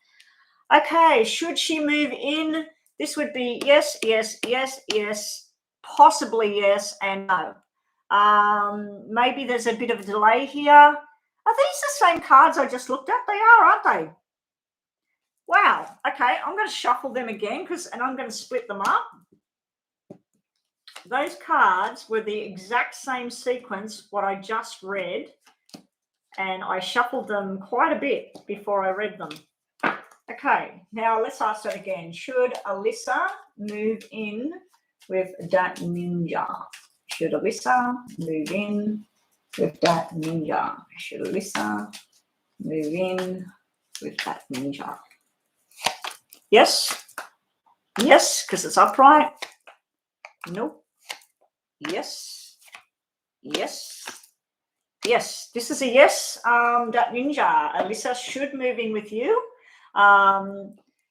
Okay, should she move in? This would be yes, yes, yes, yes, possibly yes, and no. Maybe there's a bit of a delay here. Are these the same cards I just looked at? They are, aren't they? Wow. Okay, I'm going to shuffle them again and I'm going to split them up. Those cards were the exact same sequence what I just read, and I shuffled them quite a bit before I read them. Okay, now let's ask that again. Should Alyssa move in with Dat Ninja? Should Alyssa move in with Dat Ninja? Should Alyssa move in with Dat Ninja? Yes. Yes, because it's upright. Nope. Yes. Yes. Yes. This is a yes. Dat Ninja. Alyssa should move in with you.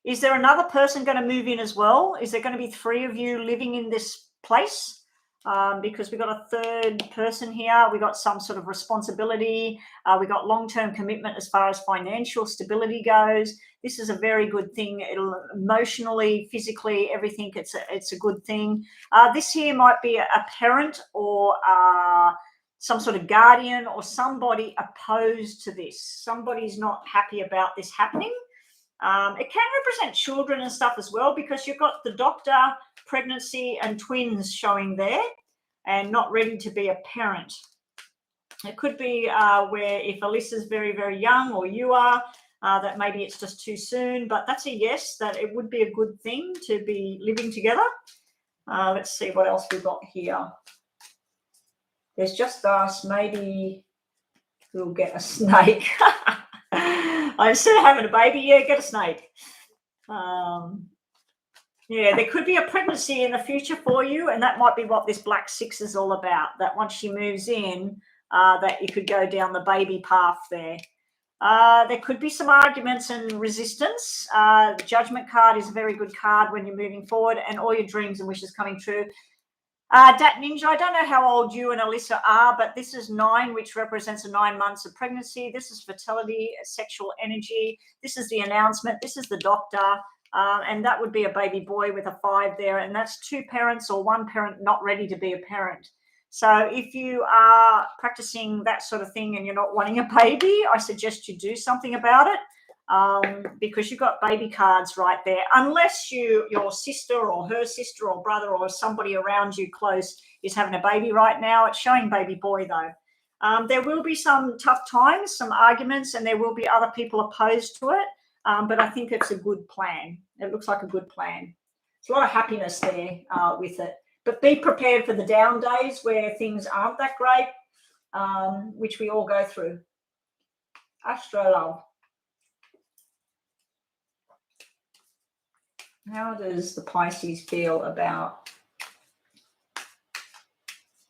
Is there another person going to move in as well? Is there going to be 3 of you living in this place? Because we got a third person here. We got some sort of responsibility. We got long-term commitment as far as financial stability goes. This is a very good thing. It'll emotionally, physically, everything. It's a good thing. This here might be a parent or some sort of guardian or somebody opposed to this. Somebody's not happy about this happening. It can represent children and stuff as well, because you've got the doctor, pregnancy and twins showing there, and not ready to be a parent. It could be where if Alyssa's very, very young, or you are, that maybe it's just too soon, but that's a yes, that it would be a good thing to be living together. Let's see what else we've got here. There's just us. Maybe we'll get a snake. Instead of having a baby, yeah, get a snake. Yeah, there could be a pregnancy in the future for you, and that might be what this Black 6 is all about, that once she moves in, that you could go down the baby path there. There could be some arguments and resistance. The Judgment card is a very good card when you're moving forward and all your dreams and wishes coming true. Dat Ninja, I don't know how old you and Alyssa are, but this is 9, which represents 9 months of pregnancy. This is fertility, sexual energy. This is the announcement. This is the doctor. And that would be a baby boy with a 5 there. And that's 2 parents or 1 parent not ready to be a parent. So if you are practicing that sort of thing and you're not wanting a baby, I suggest you do something about it. Because you've got baby cards right there, unless your sister or her sister or brother or somebody around you close is having a baby right now. It's showing baby boy though. There will be some tough times, some arguments, and there will be other people opposed to it, but I think it's a good plan. It looks like a good plan. There's a lot of happiness there with it, but be prepared for the down days where things aren't that great, which we all go through. Astro love. How does the Pisces feel about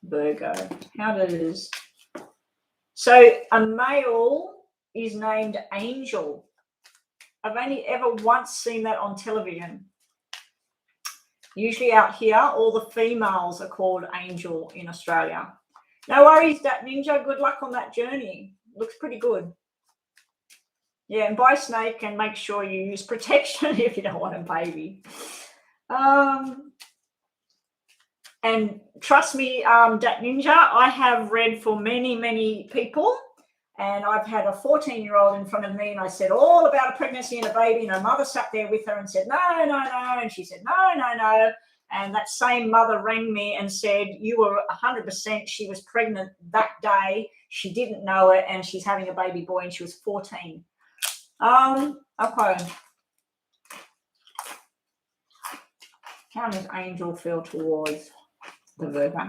Virgo? How does... So a male is named Angel. I've only ever once seen that on television. Usually out here, all the females are called Angel in Australia. No worries, that ninja. Good luck on that journey. Looks pretty good. Yeah, and buy snake and make sure you use protection if you don't want a baby. And trust me, Dat Ninja, I have read for many, many people, and I've had a 14-year-old in front of me, and I said all about a pregnancy and a baby, and her mother sat there with her and said, no, no, no, and she said, no, no, no, and that same mother rang me and said, you were 100%, she was pregnant that day, she didn't know it, and she's having a baby boy, and she was 14. Okay. How does Angel feel towards the Virgo?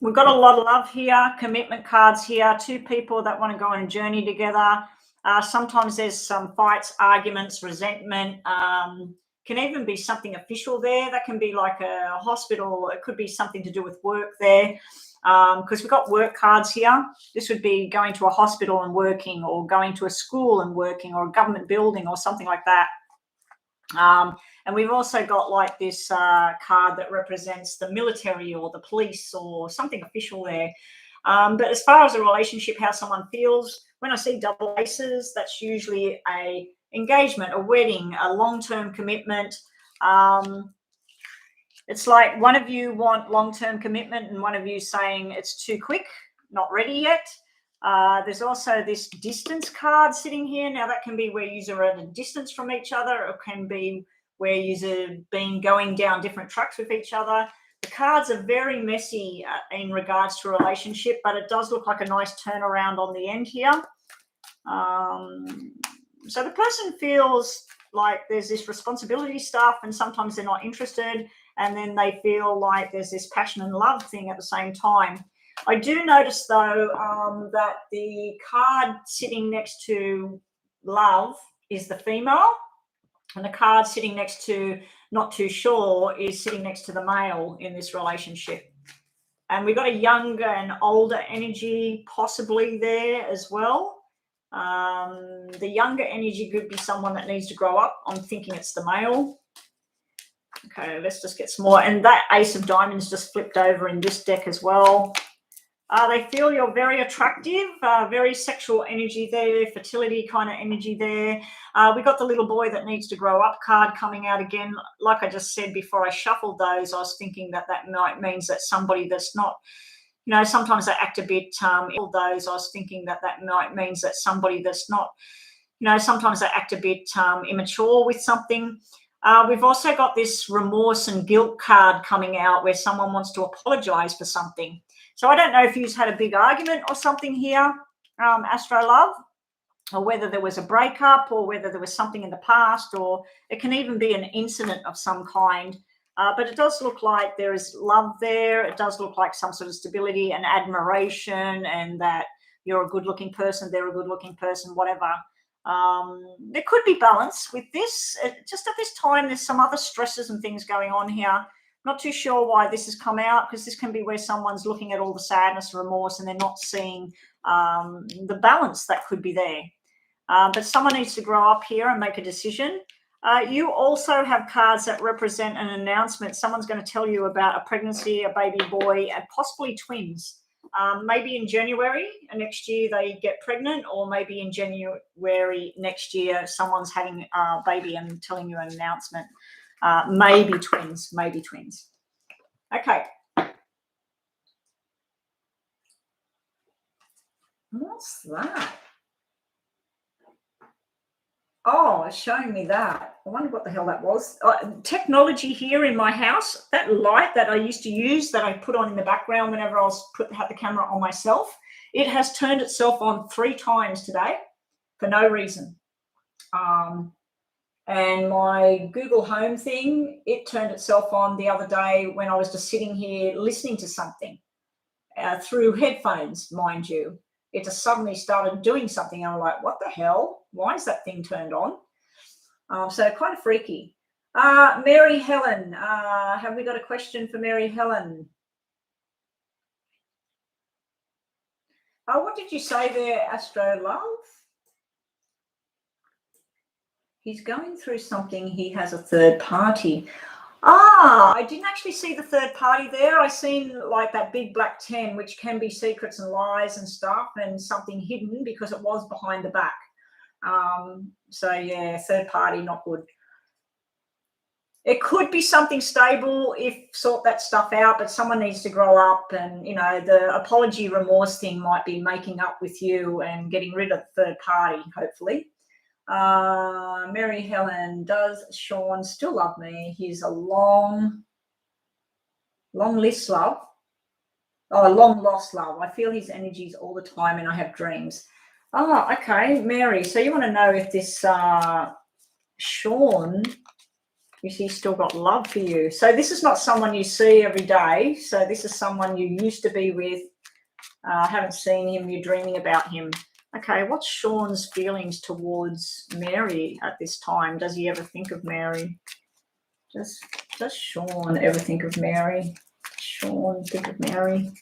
We've got a lot of love here, commitment cards here, two people that want to go on a journey together. Sometimes there's some fights, arguments, resentment. Can even be something official there. That can be like a hospital. It could be something to do with work there. Because we've got work cards here. This would be going to a hospital and working, or going to a school and working, or a government building or something like that. And we've also got like this card that represents the military or the police or something official there. But as far as a relationship, how someone feels, when I see double aces, that's usually a engagement, a wedding, a long-term commitment. It's like one of you want long-term commitment and one of you saying it's too quick, not ready yet. There's also this distance card sitting here. Now that can be where you are at a distance from each other, or it can be where you've been going down different tracks with each other. The cards are very messy in regards to a relationship, but it does look like a nice turnaround on the end here. So the person feels like there's this responsibility stuff, and sometimes they're not interested, and then they feel like there's this passion and love thing at the same time. I do notice, though, that the card sitting next to love is the female, and the card sitting next to not too sure is sitting next to the male in this relationship. And we've got a younger and older energy possibly there as well. The younger energy could be someone that needs to grow up. I'm thinking it's the male. Okay, let's just get some more. And that Ace of Diamonds just flipped over in this deck as well. They feel you're very attractive, very sexual energy there, fertility kind of energy there. We got the little boy that needs to grow up card coming out again. Like I just said before I shuffled those, I was thinking that might means that somebody that's not, you know, sometimes they act a bit, all those, I was thinking that might means that somebody that's not, you know, sometimes they act a bit immature with something. We've also got this remorse and guilt card coming out where someone wants to apologize for something. So I don't know if you've had a big argument or something here, Astro Love, or whether there was a breakup, or whether there was something in the past, or it can even be an incident of some kind. But it does look like there is love there. It does look like some sort of stability and admiration, and that you're a good-looking person, they're a good-looking person, whatever. There could be balance with this. Just at this time, there's some other stresses and things going on here. Not too sure why this has come out, because this can be where someone's looking at all the sadness, remorse, and they're not seeing the balance that could be there. But someone needs to grow up here and make a decision. You also have cards that represent an announcement. Someone's going to tell you about a pregnancy, a baby boy, and possibly twins. Maybe in January next year they get pregnant, or maybe in January next year someone's having a baby and telling you an announcement. Maybe twins, maybe twins. Okay. What's that? Oh, it's showing me that. I wonder what the hell that was. Technology here in my house, that light that I used to use that I put on in the background whenever I had the camera on myself, it has turned itself on 3 times today for no reason. And my Google Home thing, it turned itself on the other day when I was just sitting here listening to something through headphones, mind you. It just suddenly started doing something. And I'm like, what the hell? Why is that thing turned on? So kind of freaky. Mary Helen, have we got a question for Mary Helen? What did you say there, Astro Love? He's going through something. He has a third party. I didn't actually see the third party there. I seen like that big black 10, which can be secrets and lies and stuff, and something hidden because it was behind the back. So yeah, third party, not good. It could be something stable if sort that stuff out, but someone needs to grow up, and, you know, the apology remorse thing might be making up with you and getting rid of the third party, hopefully. Mary Helen, does Sean still love me? He's a long list love. Oh, a long lost love. I feel his energies all the time and I have dreams. Oh, okay, Mary. So you want to know if this Sean, is he still got love for you? So this is not someone you see every day. So this is someone you used to be with. Haven't seen him. You're dreaming about him. Okay, what's Sean's feelings towards Mary at this time? Does he ever think of Mary? Does Sean ever think of Mary? Sean think of Mary?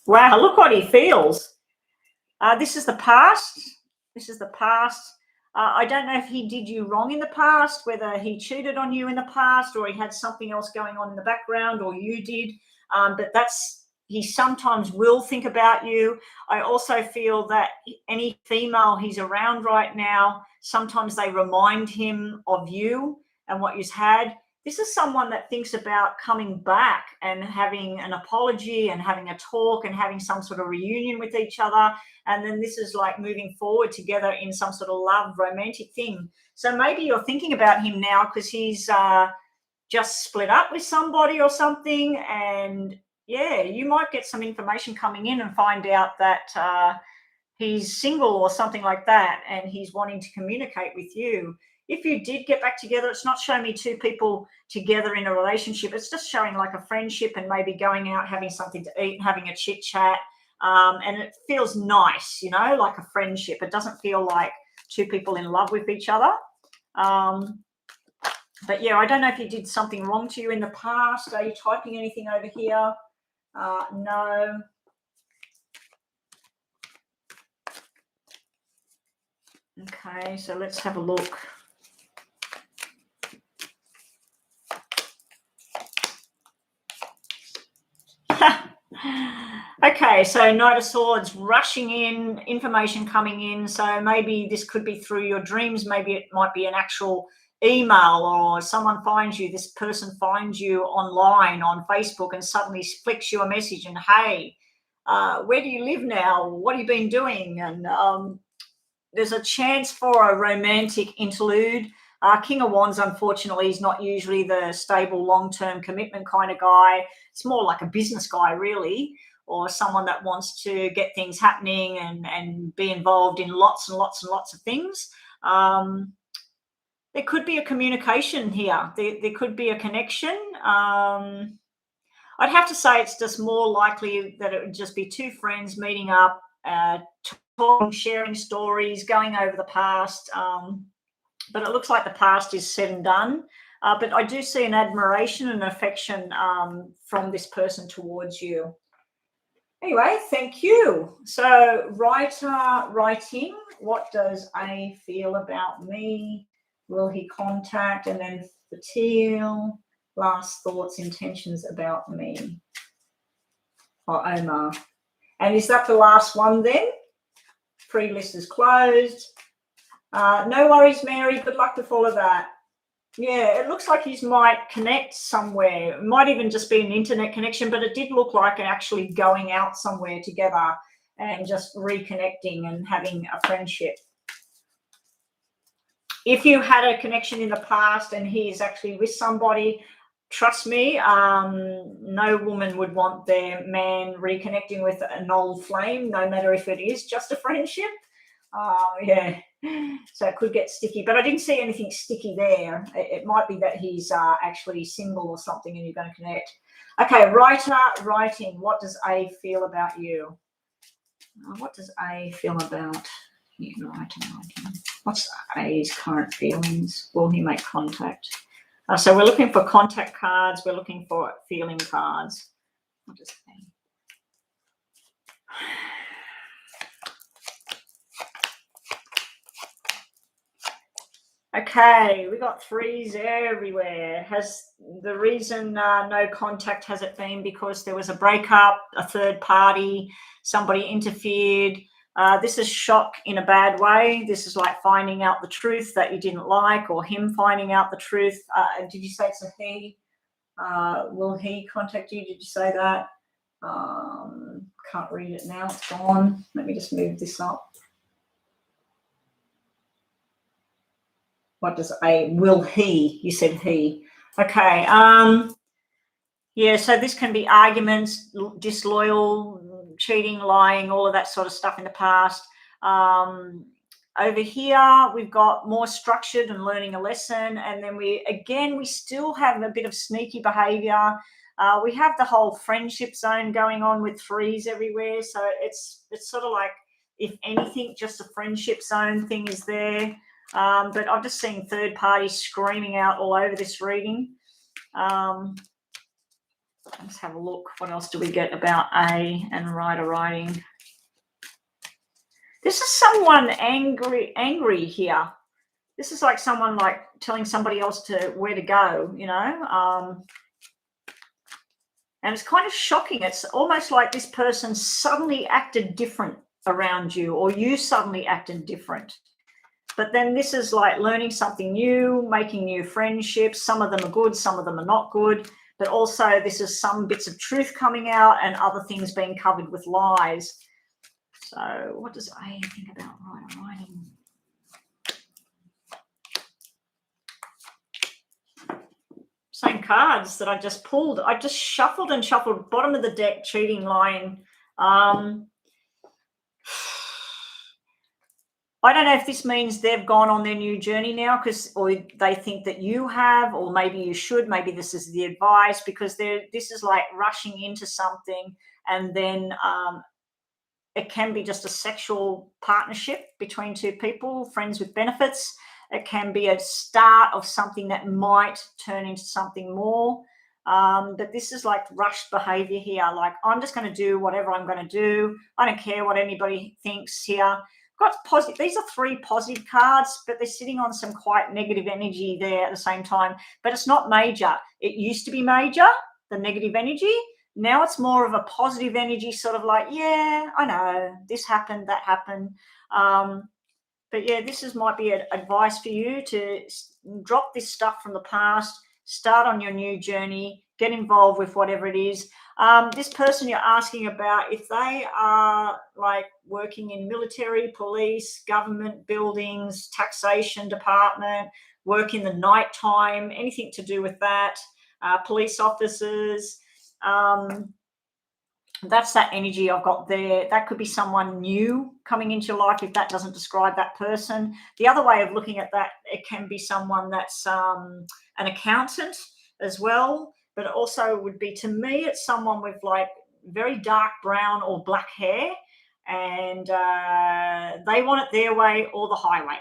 Wow, look what he feels. This is the past. This is the past. I don't know if he did you wrong in the past, whether he cheated on you in the past, or he had something else going on in the background, or you did. But he sometimes will think about you. I also feel that any female he's around right now, sometimes they remind him of you and what you've had. This is someone that thinks about coming back and having an apology and having a talk and having some sort of reunion with each other. And then this is like moving forward together in some sort of love, romantic thing. So maybe you're thinking about him now because he's just split up with somebody or something. And yeah, you might get some information coming in and find out that he's single or something like that, and he's wanting to communicate with you. If you did get back together, it's not showing me two people together in a relationship. It's just showing like a friendship and maybe going out, having something to eat and having a chit chat. And it feels nice, you know, like a friendship. It doesn't feel like two people in love with each other. But yeah, I don't know if he did something wrong to you in the past. Are you typing anything over here? No. Okay, so let's have a look. Okay, so Knight of Swords rushing in, information coming in. So maybe this could be through your dreams. Maybe it might be an actual email, or someone finds you, this person finds you online on Facebook and suddenly flicks you a message and, hey, where do you live now? What have you been doing? And there's a chance for a romantic interlude. King of Wands, unfortunately, is not usually the stable long-term commitment kind of guy. It's more like a business guy, really, or someone that wants to get things happening and be involved in lots and lots and lots of things. There could be a communication here. There could be a connection. I'd have to say it's just more likely that it would just be two friends meeting up, talking, sharing stories, going over the past. But it looks like the past is said and done. But I do see an admiration and affection from this person towards you. Anyway, thank you. So writing, what does A feel about me? Will he contact? And then the teal, last thoughts, intentions about me. For Omar. And is that the last one then? Free list is closed. No worries, Mary. Good luck with all of that. Yeah, it looks like you might connect somewhere. It might even just be an internet connection, but it did look like actually going out somewhere together and just reconnecting and having a friendship. If you had a connection in the past and he is actually with somebody, trust me, no woman would want their man reconnecting with an old flame, no matter if it is just a friendship. Yeah, so it could get sticky, but I didn't see anything sticky there. It might be that he's actually single or something and you're going to connect. Okay, writing. What does A feel about you? What does A feel about you? Writing. What's A's current feelings? Will he make contact? So we're looking for contact cards. We're looking for feeling cards. What does A? Okay, we got threes everywhere. Has the reason no contact, has it been because there was a breakup, a third party, somebody interfered? This is shock in a bad way. This is like finding out the truth that you didn't like, or him finding out the truth. Did you say it's a he? Will he contact you? Did you say that? Can't read it now. It's gone. Let me just move this up. What does A? Will he? You said he. Okay. Yeah, so this can be arguments, disloyal, cheating, lying, all of that sort of stuff in the past. Over here, we've got more structured and learning a lesson. And then we still have a bit of sneaky behavior. We have the whole friendship zone going on with threes everywhere. So it's sort of like, if anything, just a friendship zone thing is there. But I've just seen third parties screaming out all over this reading. Let's have a look. What else do we get about A and writing? This is someone angry here. This is like someone like telling somebody else where to go, you know. And it's kind of shocking. It's almost like this person suddenly acted different around you, or you suddenly acted different. But then this is like learning something new, making new friendships. Some of them are good, some of them are not good. But also this is some bits of truth coming out and other things being covered with lies. So what does A think about writing? Same cards that I just pulled. I just shuffled and shuffled. Bottom of the deck, cheating, lying. I don't know if this means they've gone on their new journey now, or they think that you have, or maybe you should. Maybe this is the advice, because this is like rushing into something, and then it can be just a sexual partnership between two people, friends with benefits. It can be a start of something that might turn into something more. But this is like rushed behavior here. Like, I'm just going to do whatever I'm going to do. I don't care what anybody thinks here. Got positive. These are three positive cards, but they're sitting on some quite negative energy there at the same time. But it's not major. It used to be major, the negative energy. Now it's more of a positive energy, sort of like, yeah, I know this happened, that happened. But yeah, this might be advice for you to drop this stuff from the past, start on your new journey, get involved with whatever it is. This person you're asking about, if they are like working in military, police, government buildings, taxation department, work in the nighttime, anything to do with that, police officers, that's that energy I've got there. That could be someone new coming into your life if that doesn't describe that person. The other way of looking at that, it can be someone that's an accountant as well, but it also would be, to me, it's someone with like very dark brown or black hair, and they want it their way or the highway.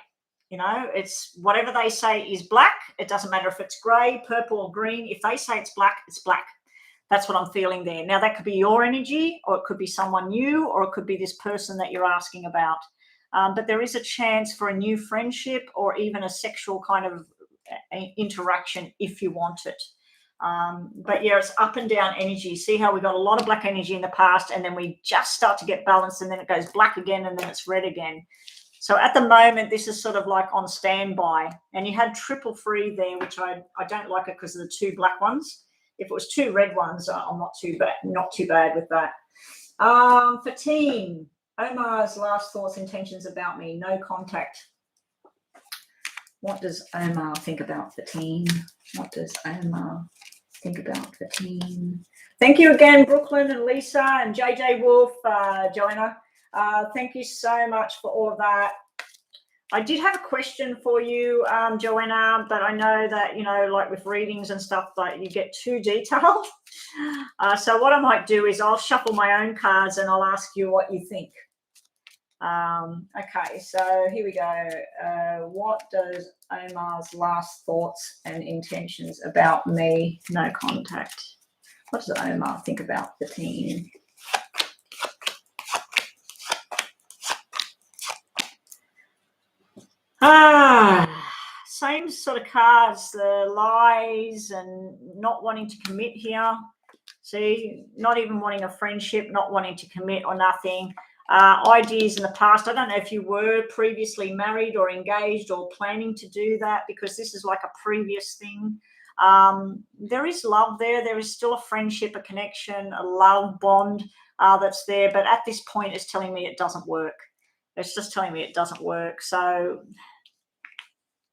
You know, it's whatever they say is black. It doesn't matter if it's grey, purple, or green. If they say it's black, it's black. That's what I'm feeling there. Now, that could be your energy, or it could be someone new, or it could be this person that you're asking about. But there is a chance for a new friendship, or even a sexual kind of interaction if you want it. But yeah, it's up and down energy. See how we got a lot of black energy in the past, and then we just start to get balanced, and then it goes black again, and then it's red again. So at the moment, this is sort of like on standby. And you had triple free there, which I don't like it because of the two black ones. If it was two red ones, I'm not too bad with that. For team, Omar's last thoughts, intentions about me, no contact. What does Omar think about the team? What does Omar think about the team. Thank you again, Brooklyn and Lisa and JJ Wolf, Joanna. Thank you so much for all of that. I did have a question for you, Joanna, but I know that, you know, like with readings and stuff, like you get too detailed. So what I might do is I'll shuffle my own cards and I'll ask you what you think. Okay, so here we go. What does Omar's last thoughts and intentions about me? No contact. What does Omar think about the team? Same sort of cards, the lies and not wanting to commit here. See, not even wanting a friendship, not wanting to commit or nothing. Ideas in the past. I don't know if you were previously married or engaged or planning to do that, because this is like a previous thing. There is love there. There is still a friendship, a connection, a love bond that's there. But at this point, it's telling me it doesn't work. It's just telling me it doesn't work. So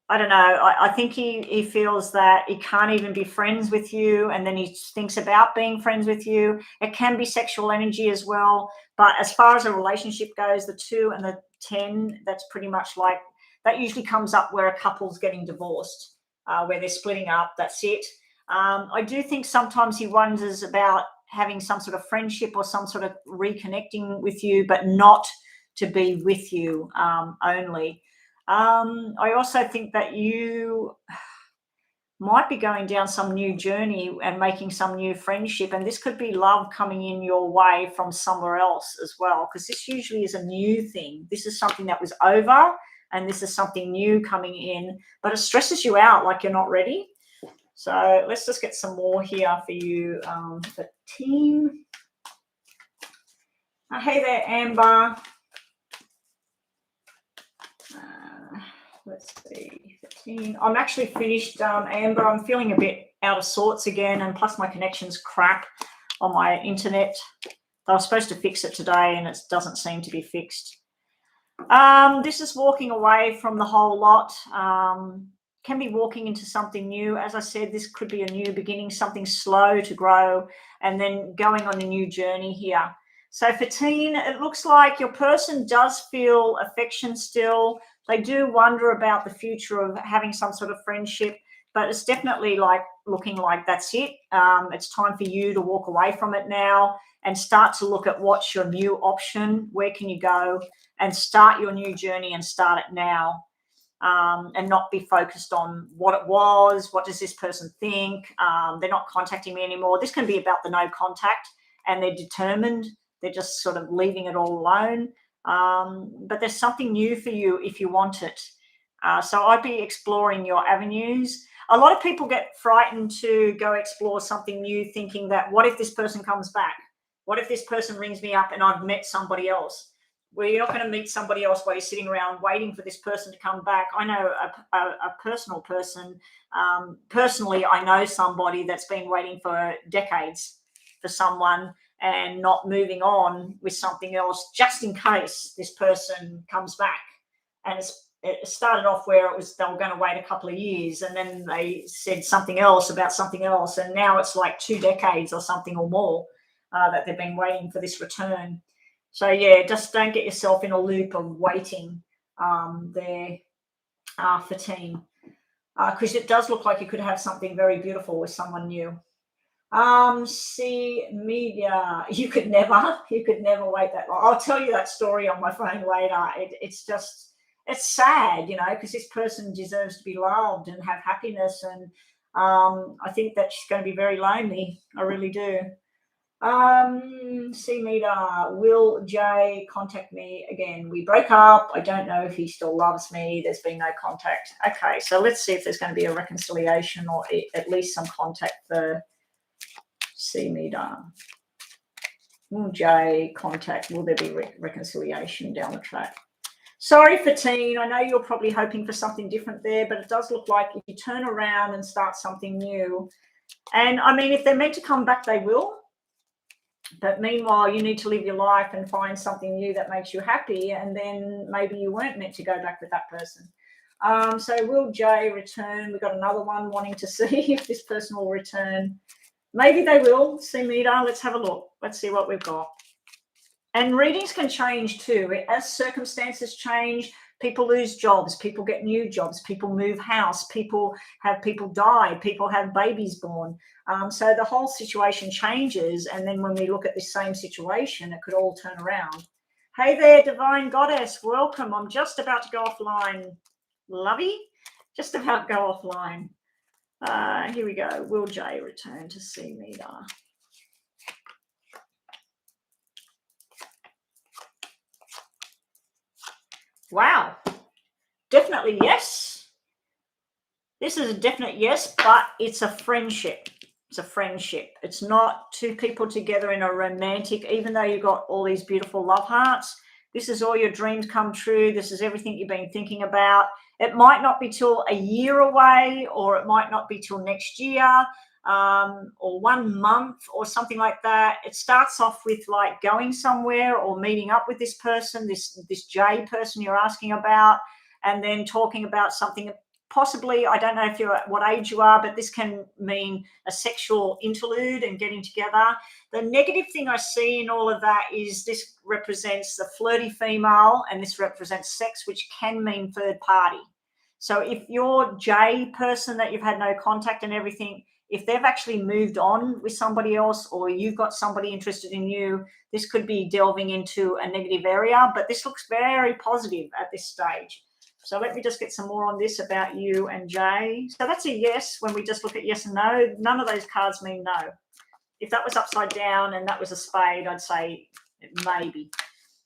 I don't know. I think he feels that he can't even be friends with you, and then he thinks about being friends with you. It can be sexual energy as well. But as far as a relationship goes, the 2 and the 10, that's pretty much like, that usually comes up where a couple's getting divorced, where they're splitting up. That's it. I do think sometimes he wonders about having some sort of friendship or some sort of reconnecting with you, but not to be with you only. I also think that you might be going down some new journey and making some new friendship, and this could be love coming in your way from somewhere else as well, because this usually is a new thing. This is something that was over, and this is something new coming in, but it stresses you out like you're not ready. So let's just get some more here for you, the team. Hey there, Amber. Let's see, 15. I'm actually finished, Amber. I'm feeling a bit out of sorts again, and plus my connection's crap on my internet. I was supposed to fix it today, and it doesn't seem to be fixed. This is walking away from the whole lot. Can be walking into something new. As I said, this could be a new beginning, something slow to grow, and then going on a new journey here. So for teen, it looks like your person does feel affection still. They do wonder about the future of having some sort of friendship, but it's definitely like looking like that's it. It's time for you to walk away from it now and start to look at what's your new option. Where can you go and start your new journey and start it now, and not be focused on what it was. What does this person think? They're not contacting me anymore. This can be about the no contact, and they're determined. They're just sort of leaving it all alone. But there's something new for you if you want it. So I'd be exploring your avenues. A lot of people get frightened to go explore something new, thinking that, what if this person comes back? What if this person rings me up and I've met somebody else? Well, you're not going to meet somebody else while you're sitting around waiting for this person to come back. I know a personal person. Personally, I know somebody that's been waiting for decades for someone and not moving on with something else, just in case this person comes back. And it started off where it was they were going to wait a couple of years, and then they said something else about something else, and now it's like 2 decades or something or more that they've been waiting for this return. So yeah, just don't get yourself in a loop of waiting there for teen, because it does look like you could have something very beautiful with someone new. See, media, you could never wait that long. I'll tell you that story on my phone later. It's sad, you know, because this person deserves to be loved and have happiness, and I think that she's going to be very lonely. I really do. See, media, will Jay contact me again? We broke up. I don't know if he still loves me. There's been no contact. Okay, so let's see if there's going to be a reconciliation, or at least some contact for see me done. Will Jay contact? Will there be reconciliation down the track? Sorry for teen. I know you're probably hoping for something different there, but it does look like if you turn around and start something new, and I mean, if they're meant to come back, they will. But meanwhile, you need to live your life and find something new that makes you happy, and then maybe you weren't meant to go back with that person. So will Jay return? We've got another one wanting to see if this person will return. Maybe they will see Mida. Let's have a look. Let's see what we've got. And readings can change too. As circumstances change, people lose jobs, people get new jobs, people move house, people die, people have babies born. So the whole situation changes. And then when we look at this same situation, it could all turn around. Hey there, Divine Goddess. Welcome. I'm just about to go offline. Lovey, just about to go offline. Here we go. Will J return to see Mida? Wow. Definitely yes. This is a definite yes, but it's a friendship. It's a friendship. It's not two people together in a romantic, even though you've got all these beautiful love hearts. This is all your dreams come true. This is everything you've been thinking about. It might not be till a year away, or it might not be till next year, or 1 month or something like that. It starts off with like going somewhere or meeting up with this person, this J person you're asking about, and then talking about something. Possibly, I don't know if you're at what age you are, but this can mean a sexual interlude and getting together. The negative thing I see in all of that is this represents the flirty female, and this represents sex, which can mean third party. So if your J person that you've had no contact and everything, if they've actually moved on with somebody else, or you've got somebody interested in you, this could be delving into a negative area, but this looks very positive at this stage. So let me just get some more on this about you and Jay. So that's a yes when we just look at yes and no. None of those cards mean no. If that was upside down and that was a spade, I'd say maybe.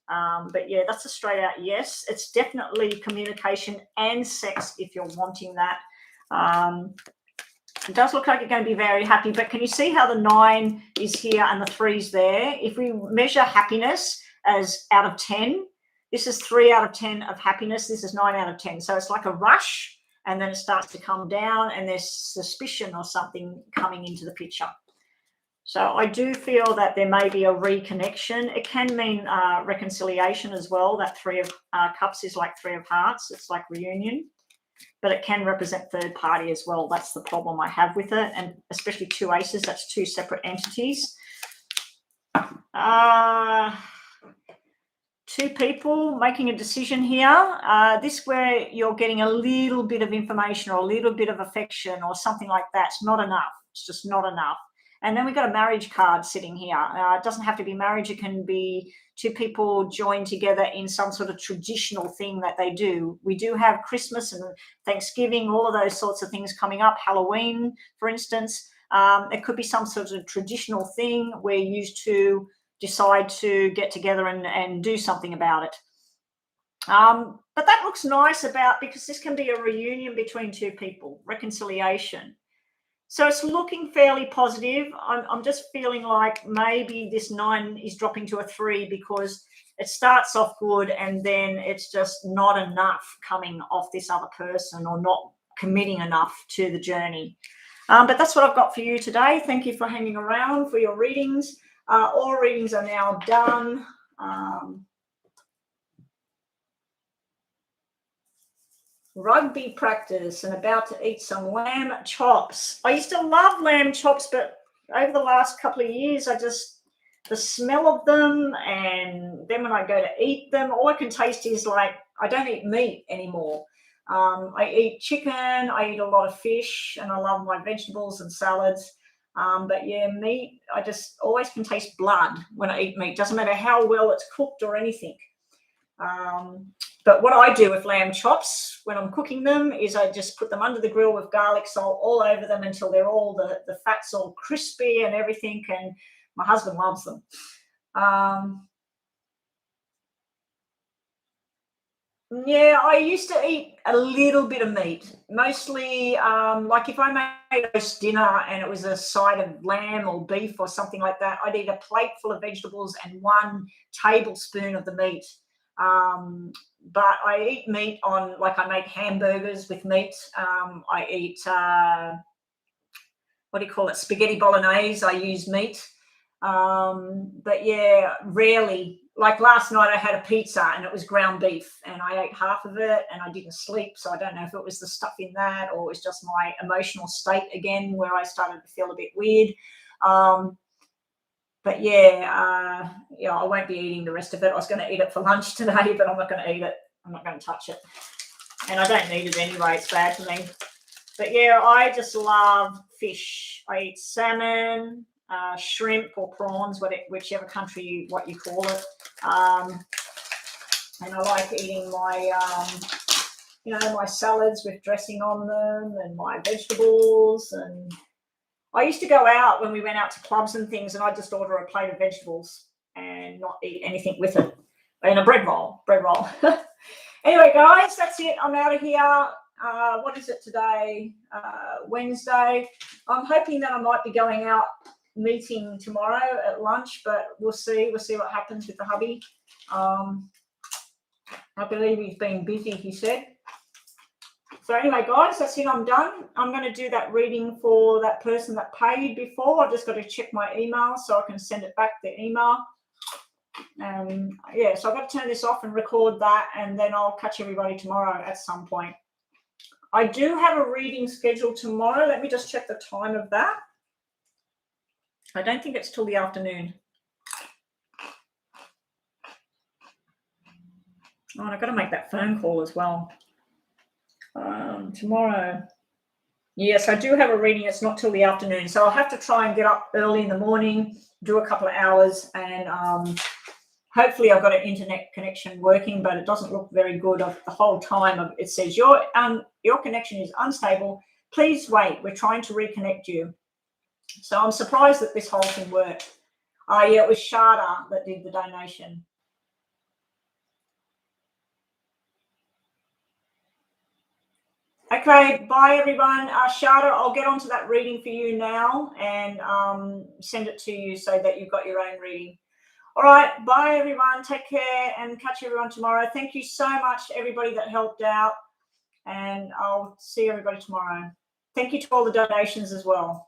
But yeah, that's a straight out yes. It's definitely communication and sex if you're wanting that. It does look like you're going to be very happy, but can you see how the 9 is here and the 3's there? If we measure happiness as out of 10, this is 3 out of 10 of happiness. This is 9 out of 10. So it's like a rush, and then it starts to come down, and there's suspicion or something coming into the picture. So I do feel that there may be a reconnection. It can mean reconciliation as well. That 3 of cups is like 3 of hearts. It's like reunion, but it can represent third party as well. That's the problem I have with it, and especially 2 aces. That's 2 separate entities. 2 people making a decision here. This where you're getting a little bit of information or a little bit of affection or something like that. It's not enough. It's just not enough. And then we've got a marriage card sitting here. It doesn't have to be marriage. It can be 2 people joined together in some sort of traditional thing that they do. We do have Christmas and Thanksgiving, all of those sorts of things coming up. Halloween, for instance. It could be some sort of traditional thing where you two decide to get together and do something about it. But that looks nice because this can be a reunion between 2 people, reconciliation. So it's looking fairly positive. I'm just feeling like maybe this 9 is dropping to a 3 because it starts off good and then it's just not enough coming off this other person or not committing enough to the journey. But that's what I've got for you today. Thank you for hanging around for your readings. All readings are now done. Rugby practice and about to eat some lamb chops. I used to love lamb chops, but over the last couple of years, the smell of them, and then when I go to eat them, all I can taste is like, I don't eat meat anymore. I eat chicken, I eat a lot of fish, and I love my vegetables and salads. But yeah, meat, I just always can taste blood when I eat meat. Doesn't matter how well it's cooked or anything. But what I do with lamb chops when I'm cooking them is I just put them under the grill with garlic salt all over them until they're all, the fat's all crispy and everything, and my husband loves them. Yeah, I used to eat a little bit of meat, mostly like if I made a roast dinner and it was a side of lamb or beef or something like that, I'd eat a plate full of vegetables and 1 tablespoon of the meat. But I eat meat on, like I make hamburgers with meat. I eat, what do you call it, spaghetti bolognese, I use meat. But yeah, rarely. Like last night I had a pizza and it was ground beef and I ate half of it and I didn't sleep. So I don't know if it was the stuff in that or it was just my emotional state again where I started to feel a bit weird. But yeah, I won't be eating the rest of it. I was going to eat it for lunch today, but I'm not going to eat it. I'm not going to touch it. And I don't need it anyway. It's bad for me. But yeah, I just love fish. I eat salmon, shrimp or prawns, whichever country what you call it. And I like eating my, my salads with dressing on them and my vegetables. And I used to go out when we went out to clubs and things, and I'd just order a plate of vegetables and not eat anything with it. And a bread roll. Anyway, guys, that's it. I'm out of here. What is it today? Wednesday. I'm hoping that I might be going out meeting tomorrow at lunch, but we'll see. We'll see what happens with the hubby. I believe he's been busy, he said. So anyway, guys, that's it. I'm done. I'm going to do that reading for that person that paid before. I've just got to check my email so I can send it back the email. Yeah, so I've got to turn this off and record that, and then I'll catch everybody tomorrow at some point. I do have a reading scheduled tomorrow. Let me just check the time of that. I don't think it's till the afternoon. Oh, and I've got to make that phone call as well. Tomorrow. Yes, I do have a reading. It's not till the afternoon. So I'll have to try and get up early in the morning, do a couple of hours, and hopefully I've got an internet connection working, but it doesn't look very good. The whole time it says your connection is unstable. Please wait. We're trying to reconnect you. So I'm surprised that this whole thing worked. Yeah, it was Sharda that did the donation. Okay, bye everyone. Sharda, I'll get onto that reading for you now and send it to you so that you've got your own reading. All right, bye everyone. Take care and catch everyone tomorrow. Thank you so much, everybody that helped out, and I'll see everybody tomorrow. Thank you to all the donations as well.